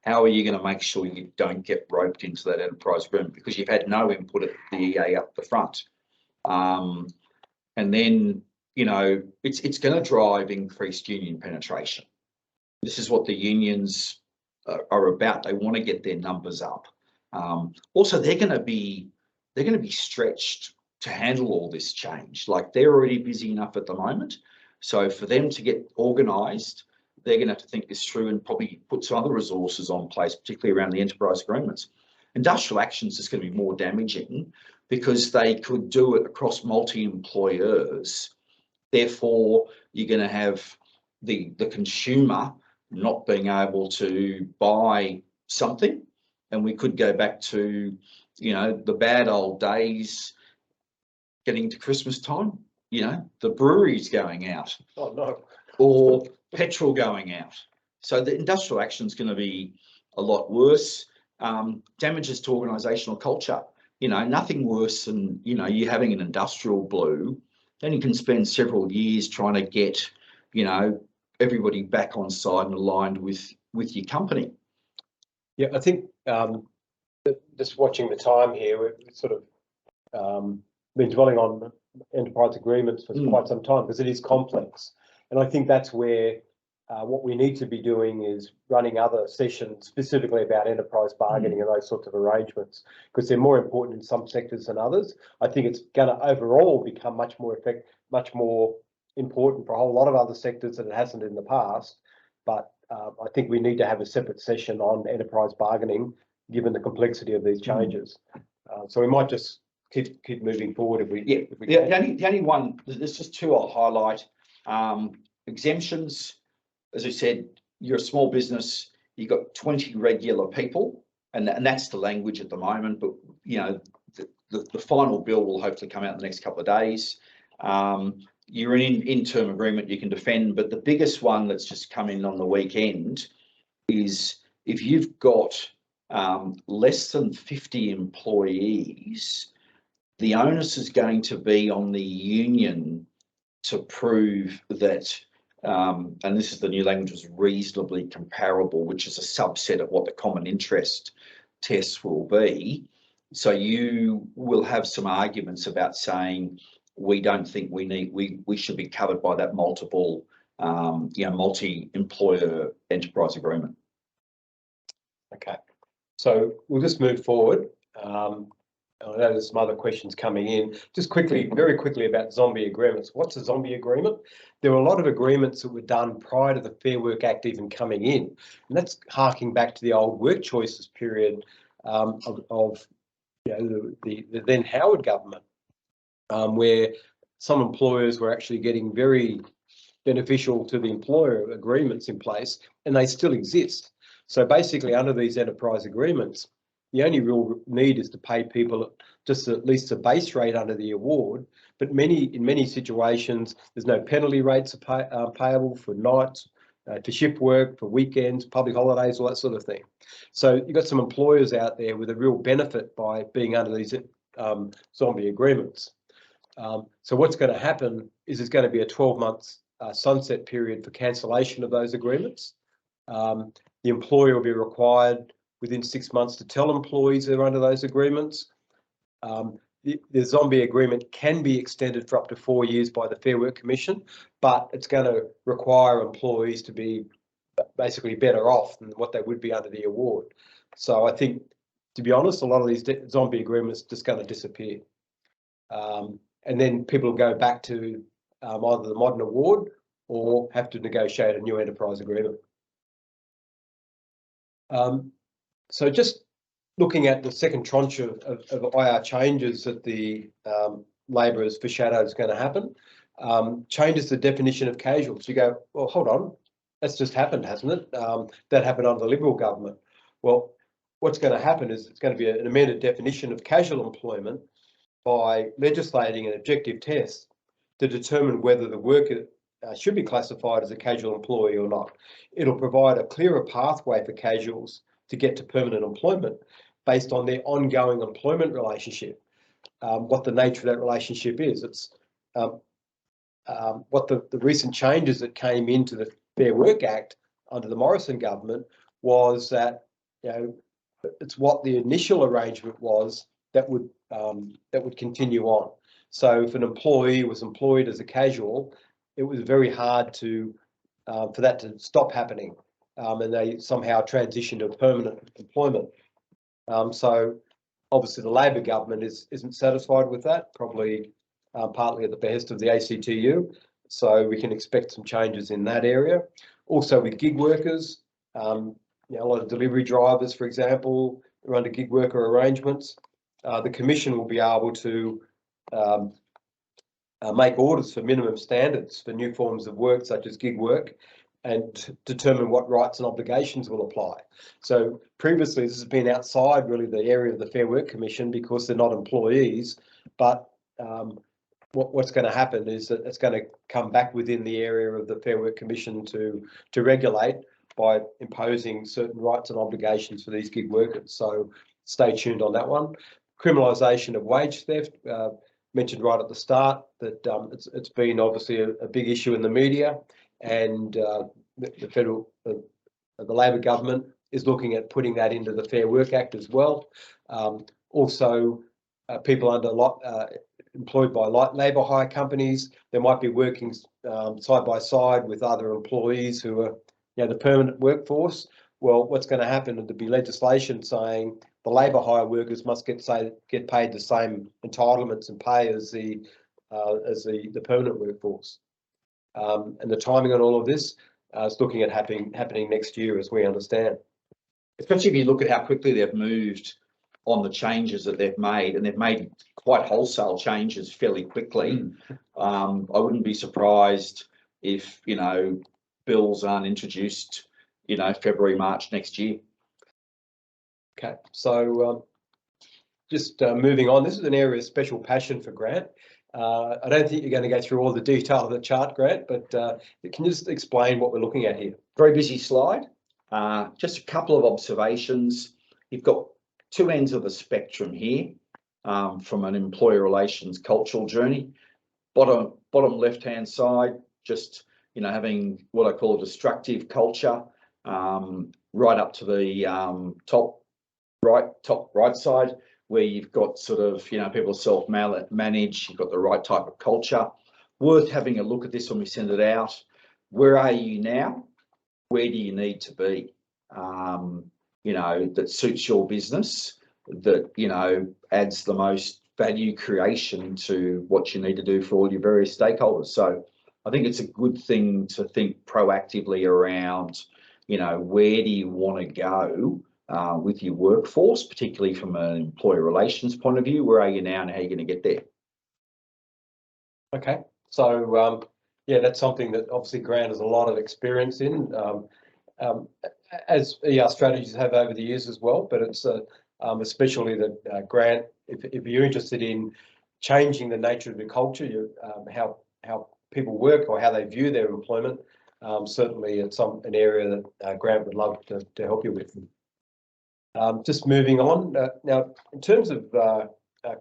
How are you going to make sure you don't get roped into that enterprise agreement because you've had no input at the EA up the front? And then, you know, it's going to drive increased union penetration. This is what the unions are about. They want to get their numbers up. Also, they're going to be stretched to handle all this change. Like, they're already busy enough at the moment. So for them to get organised, they're going to have to think this through and probably put some other resources on place, particularly around the enterprise agreements. Industrial actions is going to be more damaging because they could do it across multi-employers. Therefore, you're going to have the consumer not being able to buy something. And we could go back to, you know, the bad old days getting to Christmas time, you know, the breweries going out. Oh, no. Or petrol going out. So the industrial action is going to be a lot worse. Damages to organisational culture. You know, nothing worse than, you know, you having an industrial blue, then you can spend several years trying to get, you know, everybody back on side and aligned with your company. Yeah, I think just watching the time here, we've sort of been dwelling on enterprise agreements for quite some time because it is complex. And I think that's where what we need to be doing is running other sessions specifically about enterprise bargaining and those sorts of arrangements, because they're more important in some sectors than others. I think it's going to overall become much more important for a whole lot of other sectors than it hasn't in the past. But I think we need to have a separate session on enterprise bargaining, given the complexity of these changes. So we might just keep moving forward if we. Yeah. The only one. There's just two I'll highlight. Exemptions. As I said, you're a small business. You've got 20 regular people, and that's the language at the moment. But you know, the final bill will hopefully come out in the next couple of days. You're in interim agreement you can defend, but the biggest one that's just come in on the weekend is if you've got less than 50 employees, the onus is going to be on the union to prove that, and this is the new language, was reasonably comparable, which is a subset of what the common interest test will be. So you will have some arguments about saying, we don't think we should be covered by that multiple, you know, multi-employer enterprise agreement. Okay, so we'll just move forward. I know there's some other questions coming in. Just quickly, very quickly, about zombie agreements. What's a zombie agreement? There were a lot of agreements that were done prior to the Fair Work Act even coming in, and that's harking back to the old work choices period of you know, the then Howard government, where some employers were actually getting very beneficial to the employer agreements in place, and they still exist. So basically, under these enterprise agreements, the only real need is to pay people just at least a base rate under the award. But in many situations, there's no penalty rates payable for nights, for shift work, for weekends, public holidays, all that sort of thing. So you've got some employers out there with a real benefit by being under these zombie agreements. So what's going to happen is there's going to be a 12-month sunset period for cancellation of those agreements. The employer will be required within 6 months to tell employees they're under those agreements. The zombie agreement can be extended for up to 4 years by the Fair Work Commission, but it's going to require employees to be basically better off than what they would be under the award. So I think, to be honest, a lot of these zombie agreements are just going to disappear. And then people go back to either the modern award or have to negotiate a new enterprise agreement. So just looking at the second tranche of IR changes that the Labor has foreshadowed is going to happen, changes the definition of casuals. You go, well, hold on, that's just happened, hasn't it? That happened under the Liberal government. Well, what's going to happen is it's going to be an amended definition of casual employment by legislating an objective test to determine whether the worker should be classified as a casual employee or not. It'll provide a clearer pathway for casuals to get to permanent employment based on their ongoing employment relationship, what the nature of that relationship is. It's what the recent changes that came into the Fair Work Act under the Morrison government was that, it's what the initial arrangement was that would continue on. So if an employee was employed as a casual, it was very hard to for that to stop happening, and they somehow transitioned to permanent employment. So obviously the Labor government isn't satisfied with that, probably partly at the behest of the ACTU. So we can expect some changes in that area. Also with gig workers, a lot of delivery drivers, for example, are under gig worker arrangements. The Commission will be able to make orders for minimum standards for new forms of work, such as gig work, and determine what rights and obligations will apply. So previously, this has been outside really the area of the Fair Work Commission because they're not employees. But what's going to happen is that it's going to come back within the area of the Fair Work Commission to regulate by imposing certain rights and obligations for these gig workers. So stay tuned on that one. Criminalisation of wage theft, mentioned right at the start that it's been obviously a big issue in the media, and the Labor government is looking at putting that into the Fair Work Act as well. Also, people employed by light labour hire companies, they might be working side by side with other employees who are the permanent workforce. Well, what's going to happen? There'll be legislation saying the labour hire workers must get paid the same entitlements and pay as the permanent workforce. And the timing on all of this is looking at happening next year, as we understand. Especially if you look at how quickly they've moved on the changes that they've made, and they've made quite wholesale changes fairly quickly. I wouldn't be surprised if bills aren't introduced February, March next year. Okay, so just moving on, this is an area of special passion for Grant. I don't think you're going to go through all the detail of the chart, Grant, but can you just explain what we're looking at here? Very busy slide. Just a couple of observations. You've got two ends of the spectrum here, from an employer relations cultural journey. Bottom left-hand side, just having what I call a destructive culture, right up to the top right side, where you've got sort of people self-manage. You've got the right type of culture. Worth having a look at this when we send it out. Where are you now? Where do you need to be? That suits your business, that adds the most value creation to what you need to do for all your various stakeholders. So I think it's a good thing to think proactively around, where do you want to go with your workforce, particularly from an employer relations point of view. Where are you now and how are you going to get there? Okay, so that's something that obviously Grant has a lot of experience in, as ER strategies have over the years as well, but it's especially that Grant, if you're interested in changing the nature of the culture, how people work or how they view their employment, certainly it's an area that Grant would love to help you with. Just moving on, now in terms of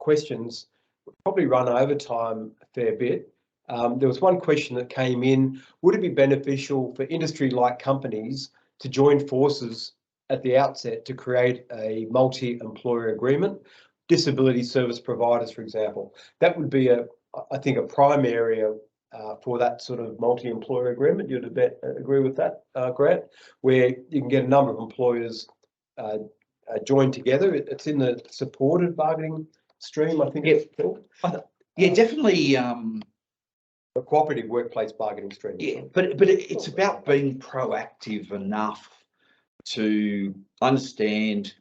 questions, we'll probably run over time a fair bit. There was one question that came in: would it be beneficial for industry-like companies to join forces at the outset to create a multi-employer agreement? Disability service providers, for example. That would be I think a prime area for that sort of multi-employer agreement. You'd agree with that, Grant? Where you can get a number of employers joined together. It's in the supported bargaining stream, I think. Yeah, definitely. a cooperative workplace bargaining strategy. Yeah, but it's about being proactive enough to understand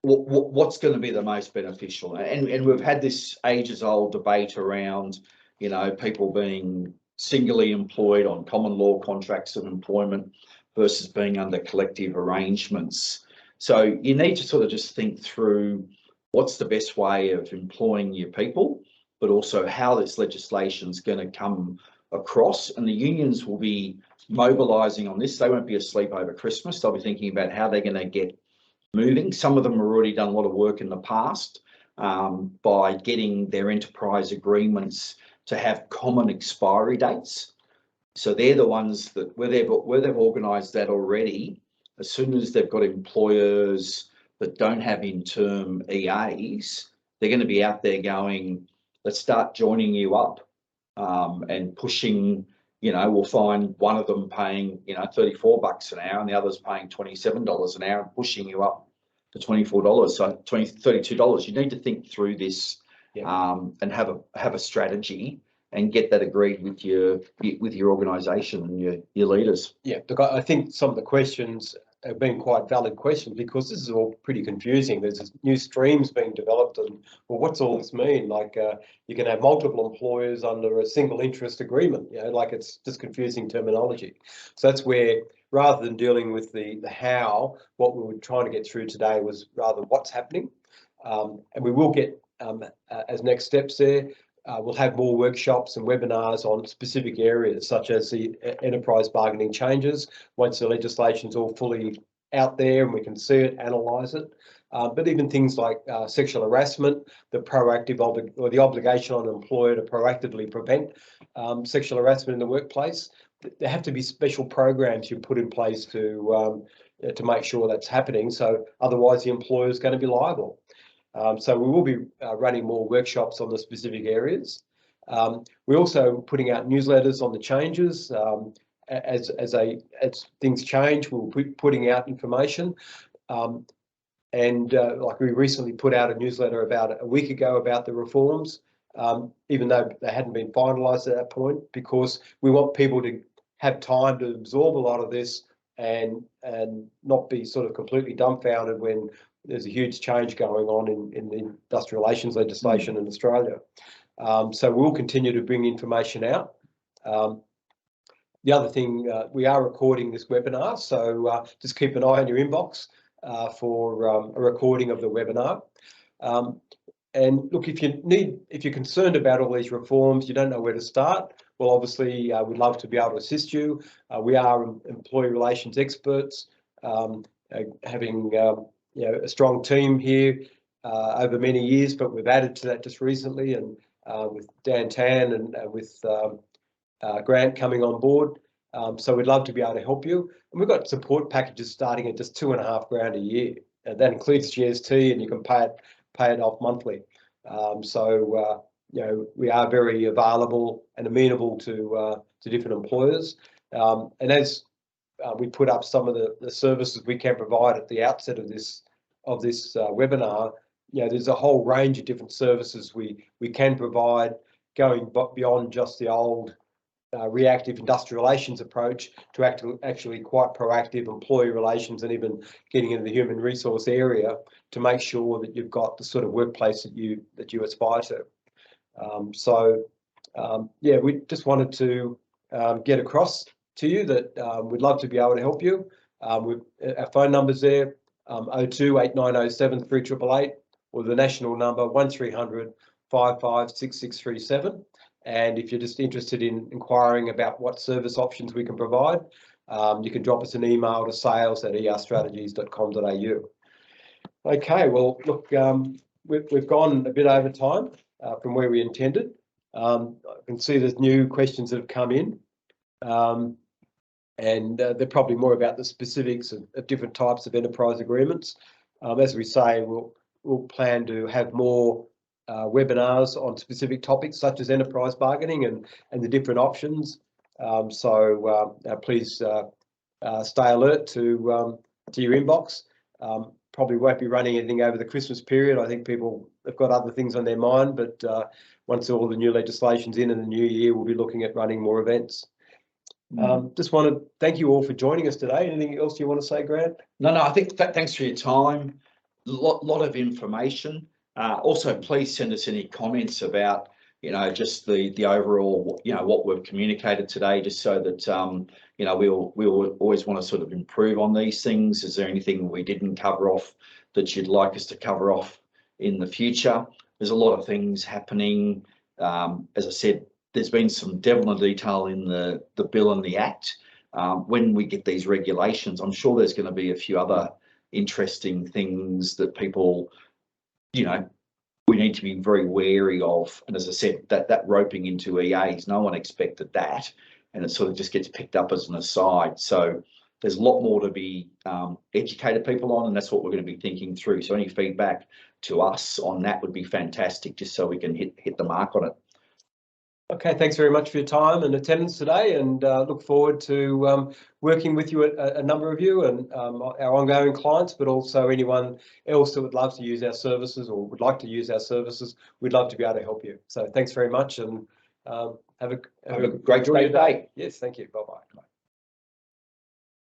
what's going to be the most beneficial. And we've had this ages-old debate around, you know, people being singly employed on common law contracts of employment versus being under collective arrangements. So you need to sort of just think through what's the best way of employing your people, but also how this legislation is going to come across. And the unions will be mobilising on this. They won't be asleep over Christmas. They'll be thinking about how they're going to get moving. Some of them have already done a lot of work in the past by getting their enterprise agreements to have common expiry dates. So they're the ones that where they've organised that already. As soon as they've got employers that don't have in-term EAs, they're going to be out there going, let's start joining you up and pushing. You know, we'll find one of them paying, you know, $34 an hour and the other's paying $27 an hour and pushing you up to $24, so $32. You need to think through this and have a strategy and get that agreed with your organisation and your leaders. Yeah, look, I think some of the questions have been quite valid questions because this is all pretty confusing. There's new streams being developed, and well, what's all this mean? Like you can have multiple employers under a single interest agreement. You know, like it's just confusing terminology. So that's where, rather than dealing with the how, what we were trying to get through today was rather what's happening, and we will get as next steps there. We'll have more workshops and webinars on specific areas such as the enterprise bargaining changes once the legislation's all fully out there and we can see it, analyse it. But even things like sexual harassment, the proactive or the obligation on an employer to proactively prevent sexual harassment in the workplace. There have to be special programs you put in place to make sure that's happening. So otherwise the employer is going to be liable. So we will be running more workshops on the specific areas. We're also putting out newsletters on the changes. As things change, we'll be putting out information. Like we recently put out a newsletter about a week ago about the reforms, even though they hadn't been finalised at that point, because we want people to have time to absorb a lot of this and not be sort of completely dumbfounded when there's a huge change going on in the industrial relations legislation in Australia. So we'll continue to bring information out. The other thing, we are recording this webinar, so just keep an eye on your inbox for a recording of the webinar. And look, if you're concerned about all these reforms, you don't know where to start, well, obviously, we'd love to be able to assist you. We are employee relations experts, having a strong team here over many years, but we've added to that just recently, and with Dan Tan and with Grant coming on board. So we'd love to be able to help you. And we've got support packages starting at just $2,500 a year. And that includes GST, and you can pay it off monthly. We are very available and amenable to different employers. And as we put up some of the services we can provide at the outset of this webinar, there's a whole range of different services we can provide, going beyond just the old reactive industrial relations approach to actually quite proactive employee relations, and even getting into the human resource area to make sure that you've got the sort of workplace that you aspire to. We just wanted to get across to you that we'd love to be able to help you. Our phone number's there, 02 8907 3888, or the national number 1300 556637. And if you're just interested in inquiring about what service options we can provide, you can drop us an email to sales@erstrategies.com.au. Okay, well, look, we've gone a bit over time from where we intended. I can see there's new questions that have come in, and they're probably more about the specifics of different types of enterprise agreements. As we say, we'll plan to have more webinars on specific topics such as enterprise bargaining and the different options. Please stay alert to your inbox. probably won't be running anything over the Christmas period. I think people have got other things on their mind, but once all the new legislation's in the new year, we'll be looking at running more events. Just want to thank you all for joining us today. Anything else you want to say, Grant? No, I think thanks for your time. Lot of information. Also, please send us any comments about, just the overall, what we've communicated today, just so that, we'll always want to sort of improve on these things. Is there anything we didn't cover off that you'd like us to cover off in the future? There's a lot of things happening. As I said, there's been some devil in the detail in the bill and the act. When we get these regulations, I'm sure there's going to be a few other interesting things that people, we need to be very wary of. And as I said, that roping into EAs, no one expected that, and it sort of just gets picked up as an aside. So there's a lot more to be educated people on, and that's what we're going to be thinking through. So any feedback to us on that would be fantastic, just so we can hit the mark on it. Okay, thanks very much for your time and attendance today, and look forward to working with you, a number of you, and our ongoing clients, but also anyone else that would love to use our services or would like to use our services. We'd love to be able to help you. So thanks very much, and have a great day. Yes, thank you. Bye-bye.